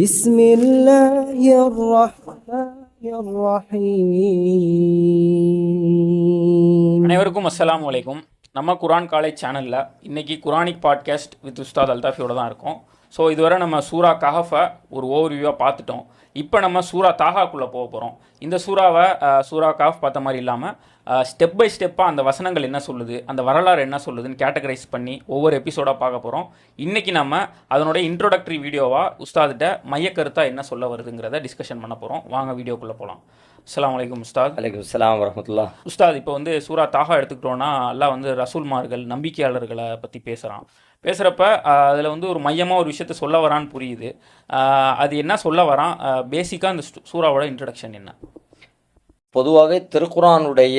بسم الله الرحمن الرحيم. அனைவருக்கும் அஸ்ஸலாமு அலைக்கும். நம்ம குரான் காலேஜ் சேனலில் இன்றைக்கி குரானிக் பாட்காஸ்ட் வித் உஸ்தாத் அல்தாஃபியோட தான் இருக்கோம். ஸோ இதுவரை நம்ம சூரா கஹஃபை ஒரு ஓவர்வியூவாக பார்த்துட்டோம். இப்போ நம்ம சூரா தாஹாக்குள்ளே போக போகிறோம். இந்த சூறாவை சூரா கஹஃப் பார்த்த மாதிரி இல்லாமல் ஸ்டெப் பை ஸ்டெப்பாக அந்த வசனங்கள் என்ன சொல்லுது, அந்த வரலாறு என்ன சொல்லுதுன்னு கேட்டகரைஸ் பண்ணி ஒவ்வொரு எபிசோடாக பார்க்க போகிறோம். இன்றைக்கி நம்ம அதனுடைய இன்ட்ரோடக்டரி வீடியோவாக உஸ்தாதிட்ட மையக்கருத்தாக என்ன சொல்ல வருதுங்கிறத டிஸ்கஷன் பண்ண போகிறோம். வாங்க வீடியோக்குள்ளே போகலாம். அஸ்ஸலாமு அலைக்கும் உஸ்தாத். அலைக்கும் ஸலாம் வரஹ்மத்துல்லாஹ். உஸ்தாத், இப்போ வந்து சூரா தாஹா எடுத்துக்கிட்டோன்னா அல்லாஹ் வந்து ரசூல்மார்கள் நம்பிக்கையாளர்களை பற்றி பேசுகிறப்ப அதில் வந்து ஒரு மையமாக ஒரு விஷயத்த சொல்ல வரான்னு புரியுது. அது என்ன சொல்ல வரான்? பேசிக்காக இந்த சூறாவோட இன்ட்ரடக்ஷன் என்ன? பொதுவாகவே திருக்குரானுடைய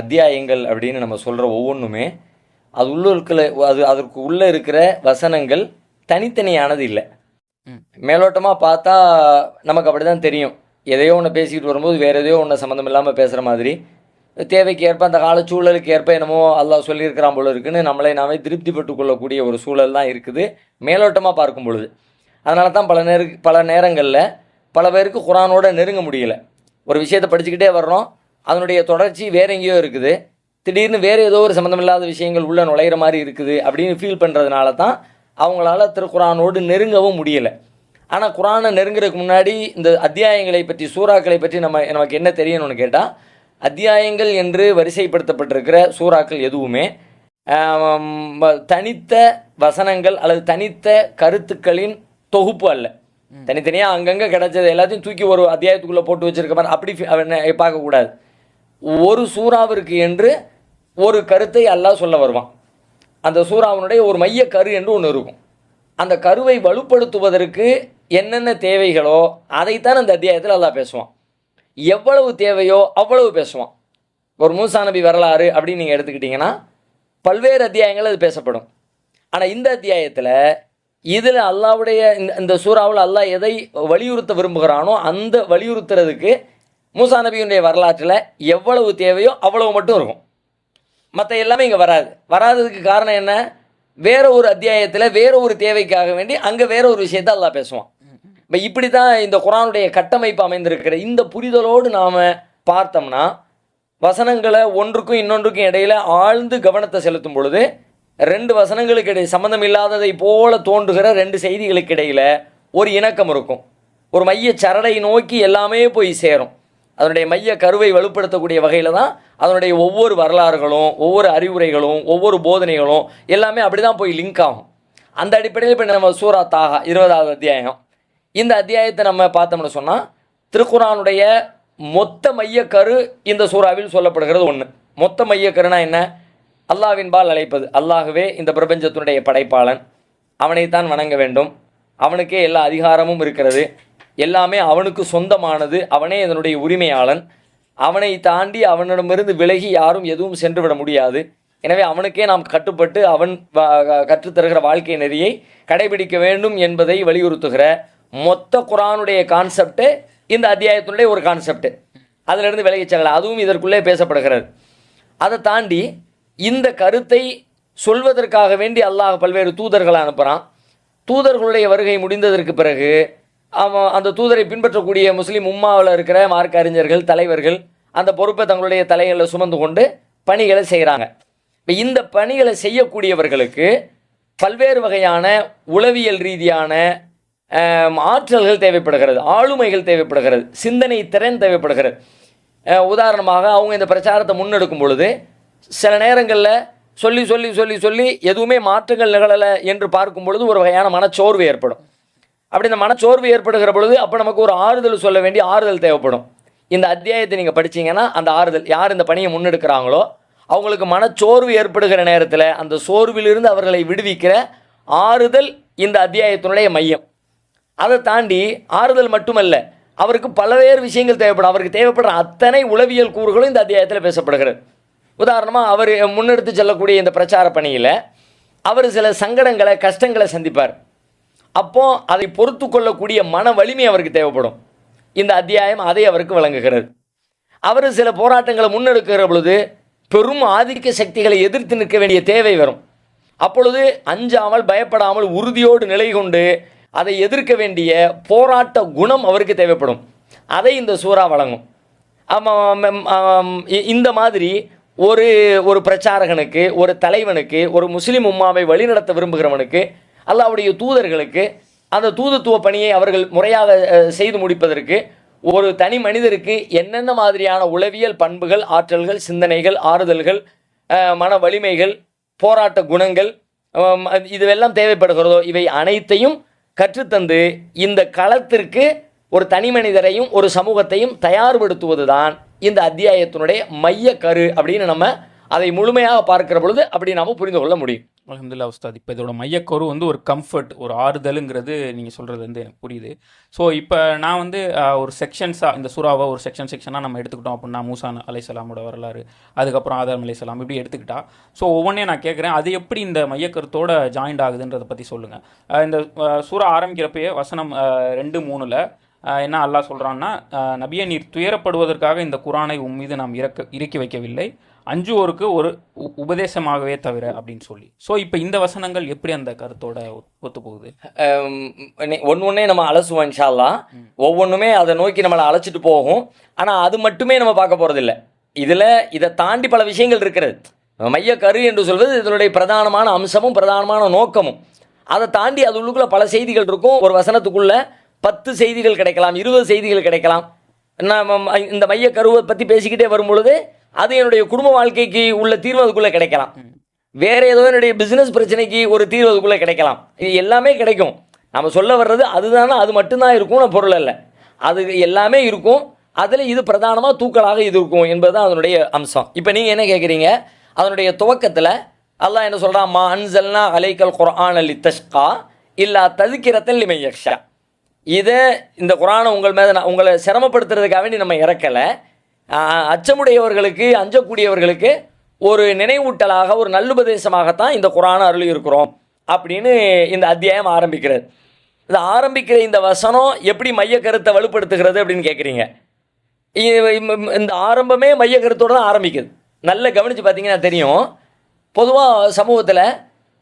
அத்தியாயங்கள் அப்படின்னு நம்ம சொல்கிற ஒவ்வொன்றுமே அது அதற்கு உள்ளே இருக்கிற வசனங்கள் தனித்தனியானது இல்லை. மேலோட்டமாக பார்த்தா நமக்கு அப்படி தான் தெரியும். எதையோ ஒன்று பேசிக்கிட்டு வரும்போது வேறு எதையோ ஒன்று சம்மந்தம் இல்லாமல் பேசுகிற மாதிரி, தேவைக்கு ஏற்ப அந்த கால சூழலுக்கு ஏற்ப என்னமோ அல்லாஹ் சொல்லியிருக்கிறான் போல இருக்குன்னு நம்மளை நாமே திருப்திப்பட்டு கொள்ளக்கூடிய ஒரு சூழல் தான் இருக்குது மேலோட்டமாக பார்க்கும் பொழுது. அதனால தான் பல நேரங்களில் பல பேருக்கு குரானோட நெருங்க முடியலை. ஒரு விஷயத்தை படிச்சுக்கிட்டே வர்றோம், அதனுடைய தொடர்ச்சி வேற எங்கேயோ இருக்குது, திடீர்னு வேறு ஏதோ ஒரு சம்மந்தமில்லாத விஷயங்கள் உள்ளே நுழையிற மாதிரி இருக்குது அப்படின்னு ஃபீல் பண்ணுறதுனால தான் அவங்களால திருக்குரானோடு நெருங்கவும் முடியலை. ஆனால் குரானை நெருங்கிறதுக்கு முன்னாடி இந்த அத்தியாயங்களை பற்றி, சூறாக்களை பற்றி நமக்கு என்ன தெரியணும்னு கேட்டால், அத்தியாயங்கள் என்று வரிசைப்படுத்தப்பட்டிருக்கிற சூறாக்கள் எதுவுமே தனித்த வசனங்கள் அல்லது தனித்த கருத்துக்களின் தொகுப்பு அல்ல. தனித்தனியாக அங்கங்கே கிடைச்சது எல்லாத்தையும் தூக்கி ஒரு அத்தியாயத்துக்குள்ளே போட்டு வச்சுருக்க மாதிரி அப்படி பார்க்கக்கூடாது. ஒரு சூறாவிற்கு என்று ஒரு கருத்தை அல்லாஹ் சொல்ல வருவான். அந்த சூறாவினுடைய ஒரு மைய கரு என்று ஒன்று இருக்கும். அந்த கருவை வலுப்படுத்துவதற்கு என்னென்ன தேவைகளோ அதைத்தான் அந்த அத்தியாயத்தில் அல்லாஹ் பேசுவான். எவ்வளவு தேவையோ அவ்வளவு பேசுவான். ஒரு மூசா நபி வரலாறு அப்படின்னு நீங்கள் எடுத்துக்கிட்டிங்கன்னா பல்வேறு அத்தியாயங்கள் அது பேசப்படும். ஆனால் இந்த அத்தியாயத்தில் இதில் அல்லாஹ்வுடைய இந்த சூறாவில் அல்லாஹ் எதை வலியுறுத்த விரும்புகிறானோ அந்த வலியுறுத்துறதுக்கு மூசா நபியினுடைய வரலாற்றில் எவ்வளவு தேவையோ அவ்வளவு மட்டும் இருக்கும். மற்ற எல்லாமே இங்கே வராததுக்கு காரணம் என்ன? வேற ஒரு அத்தியாயத்தில் வேற ஒரு தேவைக்காக வேண்டி அங்கே வேற ஒரு விஷயத்தை அல்லாஹ் பேசுவான். இப்போ இப்படி தான் இந்த குரானுடைய கட்டமைப்பு அமைந்திருக்கிற. இந்த புரிதலோடு நாம் பார்த்தோம்னா வசனங்களை ஒன்றுக்கும் இன்னொன்றுக்கும் இடையில் ஆழ்ந்து கவனத்தை செலுத்தும் பொழுது ரெண்டு வசனங்களுக்கு இடையே சம்மந்தம் இல்லாததை போல தோன்றுகிற ரெண்டு செய்திகளுக்கு இடையில் ஒரு இணக்கம் இருக்கும். ஒரு மைய சரடை நோக்கி எல்லாமே போய் சேரும். அதனுடைய மைய கருவை வலுப்படுத்தக்கூடிய வகையில் தான் அதனுடைய ஒவ்வொரு வரலாறுகளும், ஒவ்வொரு அறிவுரைகளும், ஒவ்வொரு போதனைகளும் எல்லாமே அப்படி தான் போய் லிங்க் ஆகும். அந்த அடிப்படையில் இப்போ நம்ம சூரா தாஹா 20வது அத்தியாயம், இந்த அத்தியாயத்தை நம்ம பார்த்தோம்னு சொன்னால் திருக்குரானுடைய மொத்த மையக்கரு இந்த சூறாவில் சொல்லப்படுகிறது. ஒன்று மொத்த மையக்கருனா என்ன? அல்லாஹ்வின்பால் அழைப்பது. அல்லாஹ்வே இந்த பிரபஞ்சத்தினுடைய படைப்பாளன், அவனைத்தான் வணங்க வேண்டும், அவனுக்கே எல்லா அதிகாரமும் இருக்கிறது, எல்லாமே அவனுக்கு சொந்தமானது, அவனே இதனுடைய உரிமையாளன், அவனை தாண்டி அவனிடமிருந்து விலகி யாரும் எதுவும் சென்று விட முடியாது. எனவே அவனுக்கே நாம் கட்டுப்பட்டு அவன் கற்றுத்தருகிற வாழ்க்கை நெறியை கடைபிடிக்க வேண்டும் என்பதை வலியுறுத்துகிற மொத்த குரானுடைய கான்செப்டு இந்த அத்தியாயத்தினுடைய ஒரு கான்செப்ட். அதிலிருந்து விலகி செல்லலாம், அதுவும் இதற்குள்ளே பேசப்படுகிறது. அதை தாண்டி இந்த கருத்தை சொல்வதற்காக வேண்டி அல்லாஹ் பல்வேறு தூதர்களை அனுப்புகிறான். தூதர்களுடைய வருகை முடிந்ததற்கு பிறகு அந்த தூதரை பின்பற்றக்கூடிய முஸ்லீம் உம்மாவில் இருக்கிற மார்க்க அறிஞர்கள், தலைவர்கள் அந்த பொறுப்பை தங்களுடைய தலைகளில் சுமந்து கொண்டு பணிகளை செய்கிறாங்க. இப்போ இந்த பணிகளை செய்யக்கூடியவர்களுக்கு பல்வேறு வகையான உளவியல் ரீதியான ஆற்றல்கள் தேவைப்படுகிறது, ஆளுமைகள் தேவைப்படுகிறது, சிந்தனை திறன் தேவைப்படுகிறது. உதாரணமாக அவங்க இந்த பிரச்சாரத்தை முன்னெடுக்கும் பொழுது சில நேரங்களில் சொல்லி சொல்லி சொல்லி சொல்லி எதுவுமே மாற்றங்கள் நிகழலை என்று பார்க்கும் பொழுது ஒரு வகையான மனச்சோர்வு ஏற்படும். அப்படி இந்த மனச்சோர்வு ஏற்படுகிற பொழுது அப்போ நமக்கு ஒரு ஆறுதல் சொல்ல வேண்டிய ஆறுதல் தேவைப்படும். இந்த அத்தியாயத்தை நீங்கள் படித்தீங்கன்னா அந்த ஆறுதல், யார் இந்த பணியை முன்னெடுக்கிறாங்களோ அவங்களுக்கு மனச்சோர்வு ஏற்படுகிற நேரத்தில் அந்த சோர்விலிருந்து அவர்களை விடுவிக்கிற ஆறுதல் இந்த அத்தியாயத்தினுடைய மையம். அதை தாண்டி ஆறுதல் மட்டுமல்ல, அவருக்கு பல்வேறு விஷயங்கள் தேவைப்படும். அவருக்கு தேவைப்படுற அத்தனை உளவியல் கூறுகளும் இந்த அத்தியாயத்தில் பேசப்படுகிறது. உதாரணமாக அவர் முன்னெடுத்து செல்லக்கூடிய இந்த பிரச்சார பணியில் அவர் சில சங்கடங்களை, கஷ்டங்களை சந்திப்பார். அப்போது அதை பொறுத்து கொள்ளக்கூடிய மன வலிமை அவருக்கு தேவைப்படும். இந்த அத்தியாயம் அதை அவருக்கு வழங்குகிறது. அவர் சில போராட்டங்களை முன்னெடுக்கிற பொழுது பெரும் ஆதிக்க சக்திகளை எதிர்த்து நிற்க வேண்டிய தேவை வரும். அப்பொழுது அஞ்சாமல் பயப்படாமல் உறுதியோடு நிலை கொண்டு அதை எதிர்க்க வேண்டிய போராட்ட குணம் அவருக்கு தேவைப்படும். அதை இந்த சூறா வழங்கும். இந்த மாதிரி ஒரு ஒரு பிரச்சாரகனுக்கு, ஒரு தலைவனுக்கு, ஒரு முஸ்லிம் உம்மாவை வழிநடத்த விரும்புகிறவனுக்கு, அல்லாஹ்வுடைய தூதர்களுக்கு அந்த தூதுத்துவ பணியை அவர்கள் முறையாக செய்து முடிப்பதற்கு ஒரு தனி மனிதருக்கு என்னென்ன மாதிரியான உளவியல் பண்புகள், ஆற்றல்கள், சிந்தனைகள், ஆறுதல்கள், மன வலிமைகள், போராட்ட குணங்கள் இதுவெல்லாம் தேவைப்படுகிறதோ இவை அனைத்தையும் கற்றுத்தந்து இந்த களத்திற்கு ஒரு தனி மனிதரையும் ஒரு சமூகத்தையும் தயார்படுத்துவது தான் இந்த அத்தியாயத்தினுடைய மைய கரு அப்படின்னு நம்ம அதை முழுமையாக பார்க்கிற பொழுது அப்படி நாம் புரிந்து கொள்ள முடியும். அல்ஹம்துலில்லாஹ் உஸ்தாத். இப்போ இதோட மையக்கரு வந்து ஒரு கம்ஃபர்ட், ஒரு ஆறுதலுங்கிறது நீங்கள் சொல்கிறது வந்து எனக்கு புரியுது. ஸோ இப்போ நான் வந்து ஒரு செக்ஷன்ஸாக இந்த சூறாவை ஒரு செக்ஷனாக நம்ம எடுத்துக்கிட்டோம் அப்படின்னா, மூசா அலைஹிஸ்ஸலாமோட வரலாறு, அதுக்கப்புறம் ஆதம் அலைஹிஸ்ஸலாம் இப்படி எடுத்துக்கிட்டா, ஸோ ஒவ்வொன்றே நான் கேட்குறேன், அது எப்படி இந்த மையக்கருத்தோட ஜாயிண்ட் ஆகுதுன்றதை பற்றி சொல்லுங்கள். இந்த சூறா ஆரம்பிக்கிறப்பயே வசனம் 2:3 என்ன அல்லாஹ் சொல்கிறான்னா, நபியை நீர் துயரப்படுவதற்காக இந்த குரானை உன் மீது நாம் இறக்கி வைக்கவில்லை, அஞ்சுவோருக்கு ஒரு உபதேசமாகவே தவிர அப்படின்னு சொல்லி. ஸோ இப்போ இந்த வசனங்கள் எப்படி அந்த கருத்தோட ஒத்து போகுது? ஒன்னொன்னே நம்ம அலசுவோம் இன்ஷா அல்லாஹ். ஒவ்வொன்றுமே அதை நோக்கி நம்மளை அழைச்சிட்டு போகும். ஆனால் அது மட்டுமே நம்ம பார்க்க போகிறதில்ல. இதை தாண்டி பல விஷயங்கள் இருக்கிறது. மைய கரு என்று சொல்வது இதனுடைய பிரதானமான அம்சமும் பிரதானமான நோக்கமும். அதை தாண்டி அது உள்ளுக்குள்ள பல செய்திகள் இருக்கும். ஒரு வசனத்துக்குள்ள 10 செய்திகள் கிடைக்கலாம், 20 செய்திகள் கிடைக்கலாம். நான் இந்த மைய கருவை பற்றி பேசிக்கிட்டே வரும் பொழுது அது என்னுடைய குடும்ப வாழ்க்கைக்கு உள்ள தீர்வு அதுக்குள்ளே கிடைக்கலாம். வேறு ஏதோ என்னுடைய பிஸ்னஸ் பிரச்சனைக்கு ஒரு தீர்வு அதுக்குள்ளே கிடைக்கலாம். இது எல்லாமே கிடைக்கும். நம்ம சொல்ல வர்றது அதுதானே, அது மட்டும்தான் இருக்கும்னு பொருள் அல்ல. அது எல்லாமே இருக்கும். அதில் இது பிரதானமாக தூக்கலாக இது இருக்கும் என்பது தான் அதனுடைய அம்சம். இப்போ நீங்கள் என்ன கேட்குறீங்க, அதனுடைய துவக்கத்தில் அல்லாஹ் என்ன சொல்கிறான், மா அன்சல்னா அலைக்கல் குர்ஆன லித்தஷ்கா இல்லா தذ்கிரத்தல் லிமன் யக்ஷா. இதை இந்த குர்ஆனை உங்களை சிரமப்படுத்துறதுக்காக வேண்டி நம்ம இறக்கலை. அச்சமுடையவர்களுக்கு, அஞ்சக்கூடியவர்களுக்கு ஒரு நினைவூட்டலாக, ஒரு நல்லுபதேசமாகத்தான் இந்த குர்ஆனை அருளி இருக்கிறோம் அப்படின்னு இந்த அத்தியாயம் ஆரம்பிக்கிறது. இது ஆரம்பிக்கிற இந்த வசனம் எப்படி மைய கருத்தை வலுப்படுத்துகிறது அப்படின்னு கேட்குறீங்க. இந்த ஆரம்பமே மைய கருத்தோடு தான் ஆரம்பிக்குது. நல்ல கவனித்து பார்த்தீங்கன்னா தெரியும். பொதுவாக சமூகத்தில்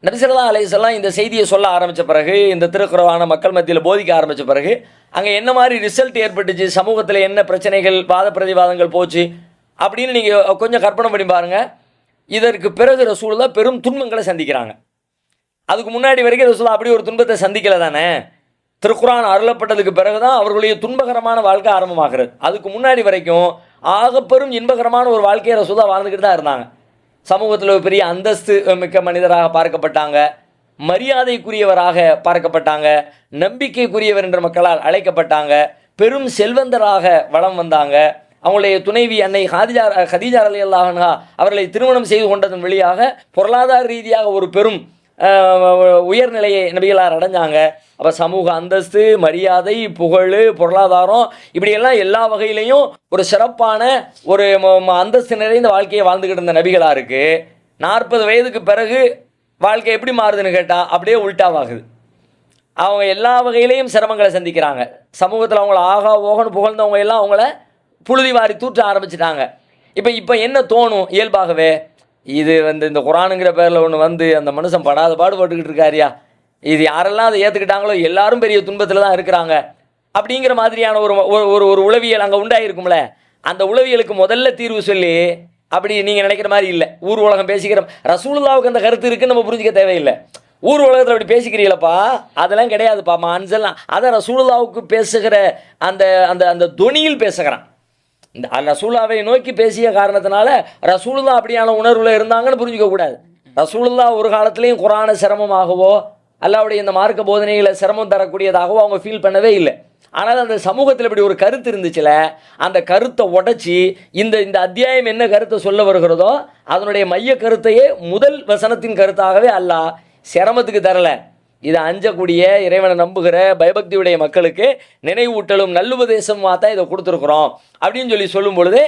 நபி ஸல்லல்லாஹு அலைஹி வஸல்லம் இந்த செய்தியை சொல்ல ஆரம்பித்த பிறகு, இந்த திருக்குர்ஆனை மக்கள் மத்தியில் போதிக்க ஆரம்பித்த பிறகு அங்கே என்ன மாதிரி ரிசல்ட் ஏற்பட்டுச்சு, சமூகத்தில் என்ன பிரச்சனைகள், வாத பிரதிவாதங்கள் போச்சு அப்படின்னு நீங்கள் கொஞ்சம் கற்பனை பண்ணி பாருங்கள். இதற்கு பிறகு ரசூலுல்லாஹ் பெரும் துன்பங்களை சந்திக்கிறாங்க. அதுக்கு முன்னாடி வரைக்கும் ரசூலுல்லாஹ் அப்படி ஒரு துன்பத்தை சந்திக்கலை தானே. திருக்குர்ஆன் அருளப்பட்டதுக்கு பிறகு தான் அவர்களுடைய துன்பகரமான வாழ்க்கை ஆரம்பமாகிறது. அதுக்கு முன்னாடி வரைக்கும் ஆகப்பெரும் இன்பகரமான ஒரு வாழ்க்கையை ரசூலுல்லாஹ் வாழ்ந்துக்கிட்டு தான் இருந்தாங்க. சமூகத்தில் ஒரு பெரிய அந்தஸ்து மிக்க மனிதராக பார்க்கப்பட்டாங்க, மரியாதைக்குரியவராக பார்க்கப்பட்டாங்க, நம்பிக்கைக்குரியவர் என்ற மக்களால் அழைக்கப்பட்டாங்க, பெரும் செல்வந்தராக வலம் வந்தாங்க. அவங்களுடைய துணைவி அன்னை ஹதீஜா ரலியல்லாஹு அன்ஹா அவர்களை திருமணம் செய்து கொண்டதன் வழியாக பொருளாதார ரீதியாக ஒரு பெரும் உயர்நிலையை நபிகளார் அடைஞ்சாங்க. அப்போ சமூக அந்தஸ்து, மரியாதை, புகழ், பொருளாதாரம் இப்படியெல்லாம் எல்லா வகையிலையும் ஒரு சிறப்பான ஒரு அந்தஸ்து நிறைந்த வாழ்க்கையை வாழ்ந்துக்கிட்டு இருந்த நபிகளாருக்கு 40 வயதுக்கு பிறகு வாழ்க்கை எப்படி மாறுதுன்னு கேட்டால் அப்படியே உல்டாவாகுது. அவங்க எல்லா வகையிலையும் சிரமங்களை சந்திக்கிறாங்க. சமூகத்தில் அவங்கள ஆகா ஓகன்னு புகழ்ந்தவங்க எல்லாம் அவங்கள புழுதி வாரி தூற்ற ஆரம்பிச்சிட்டாங்க. இப்போ என்ன தோணும் இயல்பாகவே, இது இந்த குர்ஆனுங்கிற பேரில் ஒன்று அந்த மனுஷன் படாத பாடுபட்டுக்கிட்டு இருக்காரியா, இது யாரெல்லாம் அதை ஏற்றுக்கிட்டாங்களோ எல்லாரும் பெரிய துன்பத்தில் தான் இருக்கிறாங்க அப்படிங்கிற மாதிரியான ஒரு உளவியல் அங்கே உண்டாயிருக்கும்ல. அந்த உளவியலுக்கு முதல்ல தீர்வு சொல்லி, அப்படி நீங்கள் நினைக்கிற மாதிரி இல்லை, ஊர் உலகம் பேசிக்கிற ரசூலுல்லாவுக்கு அந்த கருத்து இருக்குன்னு நம்ம புரிஞ்சிக்க தேவையில்லை. ஊர் உலகத்தில் அப்படி பேசிக்கிறீங்களப்பா, அதெல்லாம் கிடையாதுப்பா மான்சல்லாம். அதை ரசூலுல்லாவுக்கு பேசுகிற அந்த அந்த அந்த தொனியில் பேசுகிறான். இந்த ரசூலுல்லாவை நோக்கி பேசிய காரணத்தினால ரசூலுல்லாஹ் அப்படியான உணர்வில் இருந்தாங்கன்னு புரிஞ்சிக்க கூடாது. ரசூலுல்லாஹ் ஒரு காலத்துலேயும் குர்ஆனை சிரமமாகவோ அல்லாஹ்வுடைய இந்த மார்க்க போதனைகளை சிரமம் தரக்கூடியதாகவோ அவங்க ஃபீல் பண்ணவே இல்லை. ஆனால் அந்த சமூகத்தில் இப்படி ஒரு கருத்து இருந்துச்சுல, அந்த கருத்தை உடைச்சி இந்த அத்தியாயம் என்ன கருத்தை சொல்ல வருகிறதோ அதனுடைய மைய கருத்தையே முதல் வசனத்தின் கருத்தாகவே அல்லாஹ் சிரமத்துக்கு தரல. இதை அஞ்சக்கூடிய, இறைவனை நம்புகிற பயபக்தியுடைய மக்களுக்கு நினைவூட்டலும் நல்லுபதேசமாக தான் இதை கொடுத்துருக்குறோம் அப்படின்னு சொல்லும் பொழுது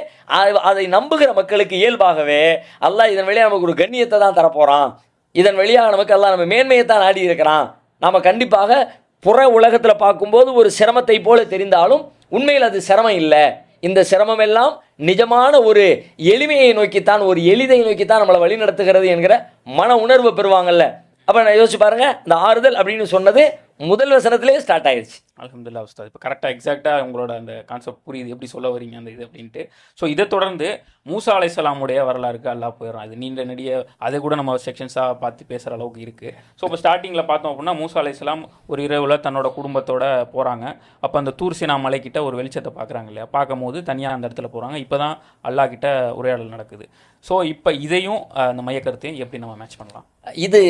அதை நம்புகிற மக்களுக்கு இயல்பாகவே அல்லாஹ் இதன் வழியாக நமக்கு ஒரு கண்ணியத்தை தான் தரப்போகிறான், இதன் வழியாக நமக்கு அல்லாஹ் நம்ம மேன்மையைத்தான் நாடி இருக்கிறான். நாம் கண்டிப்பாக புற உலகத்தில் பார்க்கும்போது ஒரு சிரமத்தை போல தெரிந்தாலும் உண்மையில் அது சிரமம் இல்லை. இந்த சிரமம் எல்லாம் நிஜமான ஒரு எளிமையை நோக்கித்தான், ஒரு எளிதை நோக்கித்தான் நம்மளை வழி நடத்துகிறது என்கிற மன உணர்வு பெறுவாங்கல்ல. அப்போ நான் யோசிச்சு பாருங்கள், இந்த ஆறுதல் அப்படின்னு சொன்னது முதல் வசனத்திலே ஸ்டார்ட் ஆயிடுச்சு. அல்ஹம்துலில்லாஹ் உஸ்தாத். இப்போ கரெக்டாக எக்ஸாக்டாக உங்களோட அந்த கான்செப்ட் புரியுது, எப்படி சொல்ல வரீங்க அந்த இது அப்படின்ட்டு. ஸோ இதை தொடர்ந்து மூசா அலைஹிஸ்ஸலாமுடைய வரலாறுக்கு அல்லாஹ் போயிடும். அது நீண்ட நெடிய அதை கூட நம்ம செக்ஷன்ஸாக பார்த்து பேசுகிற அளவுக்கு இருக்குது. ஸோ இப்போ ஸ்டார்டிங்கில் பார்த்தோம் அப்படின்னா மூசா அலைஹிஸ்ஸலாம் ஒரு இரவில் தன்னோட குடும்பத்தோட போகிறாங்க. அப்போ அந்த தூர் சீனா மலைக்கிட்ட ஒரு வெளிச்சத்தை பார்க்குறாங்க இல்லையா, பார்க்கும்போது தனியாக அந்த இடத்துல போகிறாங்க. இப்போ தான் அல்லாஹ் கிட்ட உரையாடல் நடக்குது. ஸோ இப்போ இதையும் அந்த மையக்கருத்தையும் எப்படி நம்ம மேட்ச் பண்ணலாம்? இது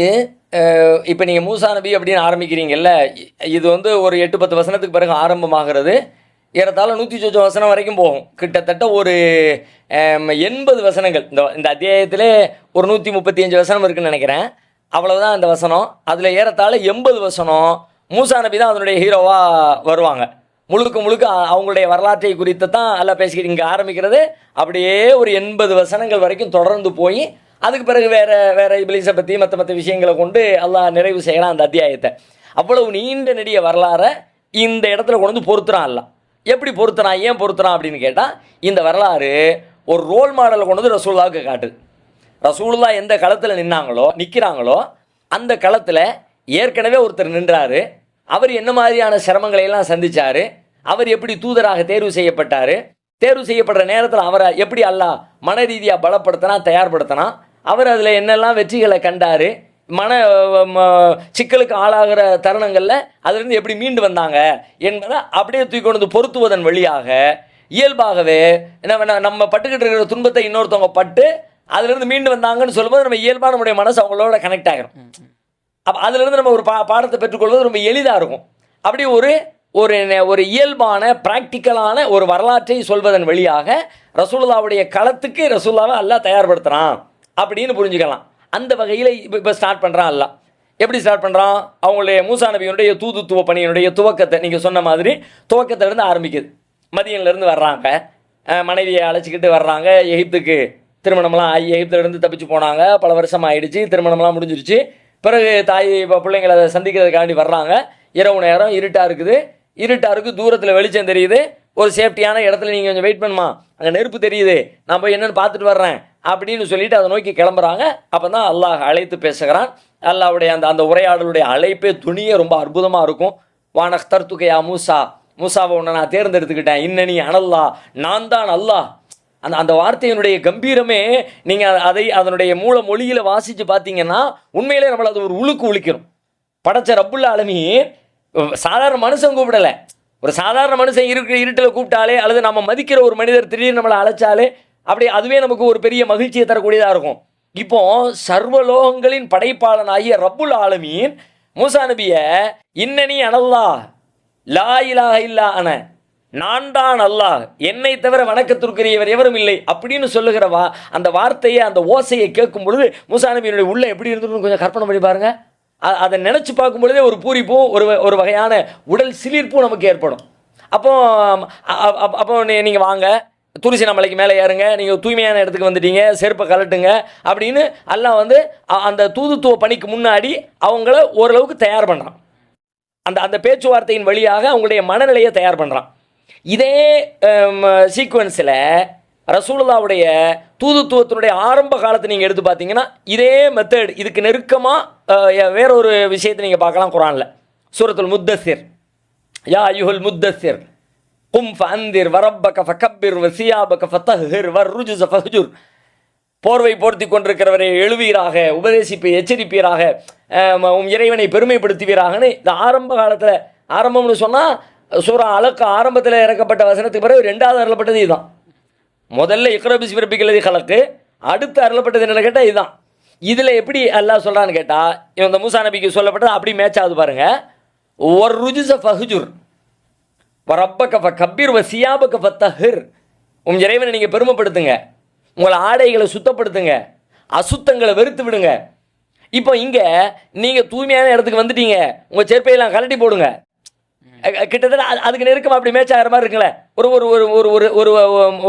இப்போ நீங்கள் மூசா நபி அப்படின்னு ஆரம்பிக்கிறீங்கல்ல, இது வந்து ஒரு 8-10 வசனத்துக்கு பிறகு ஆரம்பமாகிறது. ஏறத்தாழ 100 வசனம் வரைக்கும் போகும். கிட்டத்தட்ட ஒரு 80 வசனங்கள் இந்த அத்தியாயத்திலே ஒரு 135 வசனம் இருக்குன்னு நினைக்கிறேன். அவ்வளவுதான் அந்த வசனம். அதில் ஏறத்தாழ 80 வசனம் மூசா நபி தான் அதனுடைய ஹீரோவாக வருவாங்க. முழுக்க அவங்களுடைய வரலாற்றை குறித்து தான் எல்லாம் பேசிக்கிட்டு இங்கே ஆரம்பிக்கிறது. அப்படியே ஒரு 80 வசனங்கள் வரைக்கும் தொடர்ந்து போய் அதுக்கு பிறகு வேற இப்லீஸை பற்றி மற்ற விஷயங்களை கொண்டு அல்லாஹ் நிறைவு செய்யலாம் அந்த அத்தியாயத்தை. அவ்வளவு நீண்ட நெடிய வரலாறை இந்த இடத்துல கொண்டு வந்து பொறுத்துறான் அல்லாஹ். எப்படி பொறுத்துறான், ஏன் பொறுத்துறான் அப்படின்னு கேட்டால், இந்த வரலாறு ஒரு ரோல் மாடலை கொண்டு வந்து ரசூலுல்லாவுக்கு காட்டுது. ரசூலுல்லா எந்த களத்தில் நிற்கிறாங்களோ அந்த களத்தில் ஏற்கனவே ஒருத்தர் நின்றாரு. அவர் என்ன மாதிரியான சிரமங்களை எல்லாம் சந்திச்சாரு, அவர் எப்படி தூதராக தேர்வு செய்யப்பட்டார், தேர்வு செய்யப்படுற நேரத்தில் அவரை எப்படி அல்லாஹ் மன ரீதியாக பலப்படுத்தினா, தயார்படுத்தினா, அவர் அதில் என்னெல்லாம் வெற்றிகளை கண்டார், மன சிக்கலுக்கு ஆளாகிற தருணங்களில் அதிலிருந்து எப்படி மீண்டு வந்தாங்க என்பதை அப்படியே தூக்கி கொண்டு வந்து பொருத்துவதன் வழியாக இயல்பாகவே நம்ம பட்டுக்கிட்டு இருக்கிற துன்பத்தை இன்னொருத்தவங்க பட்டு அதிலிருந்து மீண்டு வந்தாங்கன்னு சொல்லும்போது நம்ம இயல்பாக நம்முடைய மனசு அவங்களோட கனெக்ட் ஆகிரும். அப்போ அதிலிருந்து நம்ம ஒரு பாடத்தை பெற்றுக்கொள்வது ரொம்ப எளிதாக இருக்கும். அப்படி ஒரு இயல்பான பிராக்டிக்கலான ஒரு வரலாற்றை சொல்வதன் வழியாக ரசூலுல்லாவுடைய களத்துக்கு ரசூலுல்லாவை அல்லாஹ் தயார்படுத்துகிறான் அப்படின்னு புரிஞ்சுக்கலாம். அந்த வகையில் இப்போ ஸ்டார்ட் பண்ணுறான் அல்லாஹ். எப்படி ஸ்டார்ட் பண்ணுறான்? அவங்களுடைய மூசா நபியினுடைய தூதுத்துவ பணியினுடைய துவக்கத்தை நீங்கள் சொன்ன மாதிரி துவக்கத்திலேருந்து ஆரம்பிக்குது. மதியன்லேருந்து வர்றாங்க, மனைவியை அழைச்சிக்கிட்டு வர்றாங்க. எகிப்துக்கு திருமணம்லாம் ஆகி எகிப்திலேருந்து தப்பிச்சு போனாங்க. பல வருஷம் ஆகிடுச்சு, திருமணம்லாம் முடிஞ்சிருச்சு. பிறகு தாய் பிள்ளைங்களை சந்திக்கிறதுக்காண்டி வர்றாங்க. இரவு நேரம் இருட்டாக இருக்குது, தூரத்தில் வெளிச்சம் தெரியுது. ஒரு சேஃப்டியான இடத்துல நீங்கள் கொஞ்சம் வெயிட் பண்ணுமா, அங்கே நெருப்பு தெரியுது, நான் போய் என்னென்னு பார்த்துட்டு வர்றேன் அப்படின்னு சொல்லிட்டு அதை நோக்கி கிளம்புறாங்க. அப்போ தான் அல்லாஹ் அழைத்து பேசுகிறான். அல்லாஹ்வுடைய அந்த உரையாடலுடைய அழைப்பே துணியே ரொம்ப அற்புதமாக இருக்கும். வானக்தர்துகையா மூசாவை உன்னை நான் தேர்ந்தெடுத்துக்கிட்டேன், இன்னனி அனல்லா, நான் தான் அல்லாஹ். அந்த வார்த்தையினுடைய கம்பீரமே நீங்கள் அதனுடைய மூல மொழியில் வாசித்து பார்த்தீங்கன்னா உண்மையிலே நம்மளை அது ஒரு உழுக்கிறோம். படைச்ச ரப்புல் ஆலமீன் சாதாரண மனுஷன் கூப்பிடலை, ஒரு சாதாரண மனுஷன் இருட்டில் கூப்பிட்டாலே அல்லது நம்ம மதிக்கிற ஒரு மனிதர் திடீர்னு நம்மளை அழைச்சாலே அப்படி அதுவே நமக்கு ஒரு பெரிய மகிழ்ச்சியை தரக்கூடியதாக இருக்கும். இப்போ சர்வலோகங்களின் படைப்பாளனாகிய ரப்புல் ஆலமீன் மூசா நபியை இன்னனி அனல்லா லா இலாஹ இல்லா அன, நான் தான் அல்லாஹ், என்னை தவிர வணக்கத்திற்குரியவர் எவரும் இல்லை அப்படின்னு சொல்லுகிறவா அந்த வார்த்தையை, அந்த ஓசையை கேட்கும் பொழுது மூசா நபியினுடைய உள்ள எப்படி இருந்துன்னு கொஞ்சம் கற்பனை பண்ணி பாருங்க. அதை நினச்சி பார்க்கும் பொழுதே ஒரு பூரிப்பும் ஒரு வகையான உடல் சிலிர்ப்பும் நமக்கு ஏற்படும். அப்போ நீங்கள் வாங்க, துரிசினா மலைக்கு மேலே ஏறுங்க, நீங்கள் தூய்மையான இடத்துக்கு வந்துட்டீங்க, செருப்பை கலட்டுங்க அப்படின்னு அல்லாஹ் வந்து அந்த தூதுத்துவ பணிக்கு முன்னாடி அவங்கள ஓரளவுக்கு தயார் பண்ணுறான். அந்த பேச்சுவார்த்தையின் வழியாக அவங்களுடைய மனநிலையை தயார் பண்ணுறான். இதே சீக்வன்ஸில் ரசூலுல்லாவுடைய தூதுத்துவத்தினுடைய ஆரம்ப காலத்தை நீங்கள் எடுத்து பார்த்தீங்கன்னா இதே மெத்தட், இதுக்கு நெருக்கமாக வேறொரு விஷயத்தை நீங்கள் பார்க்கலாம் குர்ஆனில். சூரத்துல் முத்தஸிர், யா அய்யுஹல் முத்தஸிர் கும் ஃபஅந்திர் வரப்பக ஃபகப்பிர் வசியாபக ஃபதஹிர் வர்ருஜுஸ ஃபஹ்ஜுர். போர்வை போர்த்தி கொண்டிருக்கிறவரை எழுவீராக, எச்சரிப்பீராக, இறைவனை பெருமைப்படுத்துவீராகன்னு இந்த ஆரம்ப காலத்தில், ஆரம்பம்னு சொன்னால் சூரா அலக் ஆரம்பத்தில் இறக்கப்பட்ட வசனத்துக்கு பிறகு 2வது அருளப்பட்டது இதுதான். முதல்ல இக்ரா பிஸ்மி ரப்பிக்கல்லதி கலக்கு, அடுத்து அருளப்பட்டது என்ன கேட்டால் இதுதான். இதில் எப்படி அல்லாஹ் சொல்கிறான்னு கேட்டால் இந்த மூசா நபிக்கு சொல்லப்பட்டது அப்படி மேட்ச் ஆகுது பாருங்க. ஒரு ருஜுஸ ஃபஹ்ஜுர் வரப்பக ஃபகப்பிர் வசியாபக ஃபதஹிர், இறைவனை நீங்கள் பெருமைப்படுத்துங்க, உங்களை ஆடைகளை சுத்தப்படுத்துங்க, அசுத்தங்களை வெறுத்து விடுங்க. இப்போ இங்கே நீங்கள் தூய்மையான இடத்துக்கு வந்துட்டீங்க, உங்கள் செருப்பையெல்லாம் கலட்டி போடுங்க. கிட்டத்தட்ட அதுக்கு நெருக்கமாக அப்படி மேட்ச் ஆகிற மாதிரி இருக்குல்ல. ஒரு ஒரு ஒரு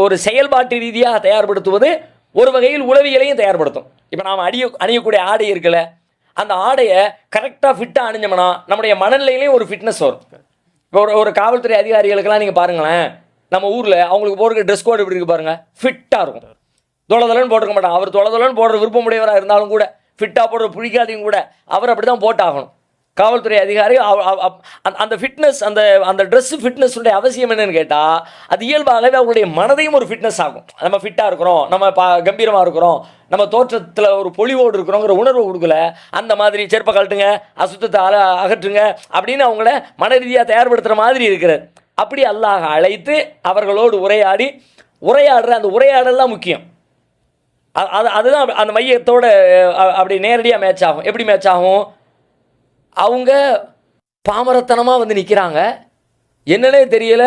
ஒரு செயல்பாட்டு ரீதியாக தயார்படுத்துவது ஒரு வகையில் உளவியலையும் தயார்படுத்தும். இப்போ நாம் அணியக்கூடிய ஆடை இருக்குல்ல, அந்த ஆடையை கரெக்டாக ஃபிட்டாக அணிஞ்சோம்னா நம்முடைய மனநிலையிலையும் ஒரு ஃபிட்னஸ் வரும். இப்போ ஒரு காவல்துறை அதிகாரிகளுக்கெல்லாம் நீங்கள் பாருங்களேன், நம்ம ஊரில் அவங்களுக்கு போடுற ட்ரெஸ் கோட் எப்படி இருக்கு பாருங்கள், ஃபிட்டாக இருக்கும். தொலைதொலைன்னு போட்டிருக்க மாட்டாங்க. அவர் தொலைதொலைன்னு போடுற விருப்பமுடையவராக இருந்தாலும் கூட, ஃபிட்டாக போடுற பிடிக்காதையும் கூட அவர் அப்படி தான் போட்டாகணும். காவல்துறை அதிகாரி அந்த ஃபிட்னஸ் அந்த அந்த ட்ரெஸ்ஸு ஃபிட்னஸுடைய அவசியம் என்னன்னு கேட்டால் அது இயல்பாகவே அவங்களுடைய மனதையும் ஒரு ஃபிட்னஸ் ஆகும். நம்ம ஃபிட்டாக இருக்கிறோம், நம்ம கம்பீரமாக இருக்கிறோம், நம்ம தோற்றத்தில் ஒரு பொலிவோடு இருக்கிறோங்கிற உணர்வு கொடுக்கல. அந்த மாதிரி செருப்பை கழட்டுங்க, அசுத்தத்தை அகற்றுங்க அப்படின்னு அவங்கள மன ரீதியாக தயார்படுத்துகிற மாதிரி இருக்கிறது. அப்படி அல்லாஹ் அழைத்து அவர்களோடு உரையாடுற அந்த உரையாடல் தான் முக்கியம். அதுதான் அந்த மையத்தோடு அப்படி நேரடியாக மேட்ச் ஆகும். எப்படி மேட்ச் ஆகும்? அவங்க பாமரத்தனமாக வந்து நிற்கிறாங்க, என்னன்னே தெரியல,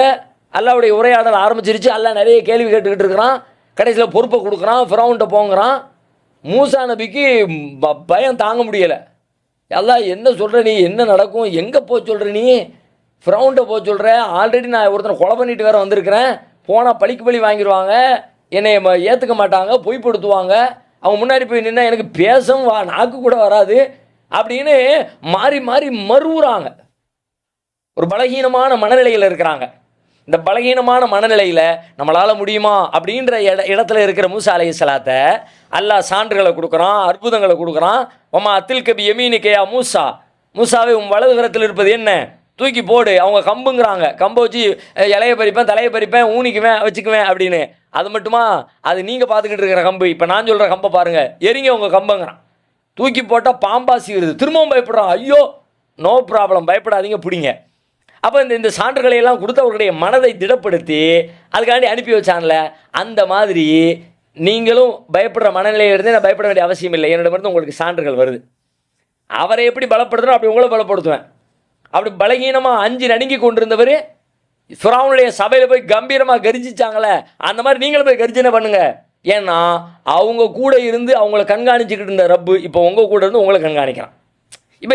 அல்லாவுடைய உரையாடல் ஆரம்பிச்சிருச்சு. அல்லா நிறைய கேள்வி கேட்டுக்கிட்டு இருக்கிறான், கடைசியில் பொறுப்பை கொடுக்குறான், ஃபிரௌன்ட்ட போங்கிறான். மூசா நபிக்கு பயம் தாங்க முடியலை. எல்லாம் என்ன சொல்கிற நீ, என்ன நடக்கும், எங்கே போக சொல்கிற நீ, ஃபிரௌன்ட்ட போக சொல்கிற, ஆல்ரெடி நான் ஒருத்தனை கொலை பண்ணிட்டு வேறு வந்திருக்கிறேன், போனால் பழிக்கு பழி வாங்கிடுவாங்க, என்னை ஏற்றுக்க மாட்டாங்க, பொய்ப்படுத்துவாங்க, அவங்க முன்னாடி போய் நின்னா எனக்கு பேசவும் நாக்கு கூட வராது அப்படின்னு மாறி மாறி மறுவுறாங்க. ஒரு பலகீனமான மனநிலையில் இருக்கிறாங்க. இந்த பலகீனமான மனநிலையில் நம்மளால் முடியுமா அப்படின்ற இடத்துல இருக்கிற மூசா அலைஹிஸ்ஸலாத்தை அல்லாஹ் சான்றுகளை கொடுக்குறான், அற்புதங்களை கொடுக்குறான். ஒமா அத்தில் கபி யமீனிக்கையா மூசா, மூசாவே உன் வலது கரத்தில் இருப்பது என்ன, தூக்கி போடு. அவங்க கம்புங்கிறாங்க, கம்பை வச்சு இலையை பறிப்பேன், தலையை பறிப்பேன், ஊனிக்குவேன், வச்சுக்குவேன் அப்படின்னு. அது மட்டுமா, அது நீங்கள் பார்த்துக்கிட்டு இருக்கிற கம்பு, இப்போ நான் சொல்கிற கம்பை பாருங்கள், எரிங்க உங்கள் கம்புங்கிறான். தூக்கி போட்டால் பாம்பாசி வருது, திரும்பவும் பயப்படுறான். ஐயோ நோ ப்ராப்ளம், பயப்படாதீங்க, பிடிங்க. அப்போ இந்த சான்றுகளையெல்லாம் கொடுத்து அவர்களுடைய மனதை திடப்படுத்தி அதுக்காண்டி அனுப்பி வச்சான்ல, அந்த மாதிரி நீங்களும் பயப்படுற மனநிலையில் இருந்து நான் பயப்பட வேண்டிய அவசியம் இல்லை, என்னிடமிருந்து உங்களுக்கு சான்றுகள் வருது. அவரை எப்படி பலப்படுத்தணும் அப்படி உங்களை பலப்படுத்துவேன். அப்படி பலகீனமாக அஞ்சு நடுங்கி கொண்டிருந்தவர் ஃபிரௌனுடைய சபையில் போய் கம்பீரமாக கர்ஜிச்சாங்களே, அந்த மாதிரி நீங்களும் போய் கர்ஜனை பண்ணுங்க. ஏன்னா அவங்க கூட இருந்து அவங்கள கண்காணிச்சுக்கிட்டு இருந்த ரப்பு இப்போ உங்கள் கூட இருந்து உங்களை கண்காணிக்கிறான். இப்போ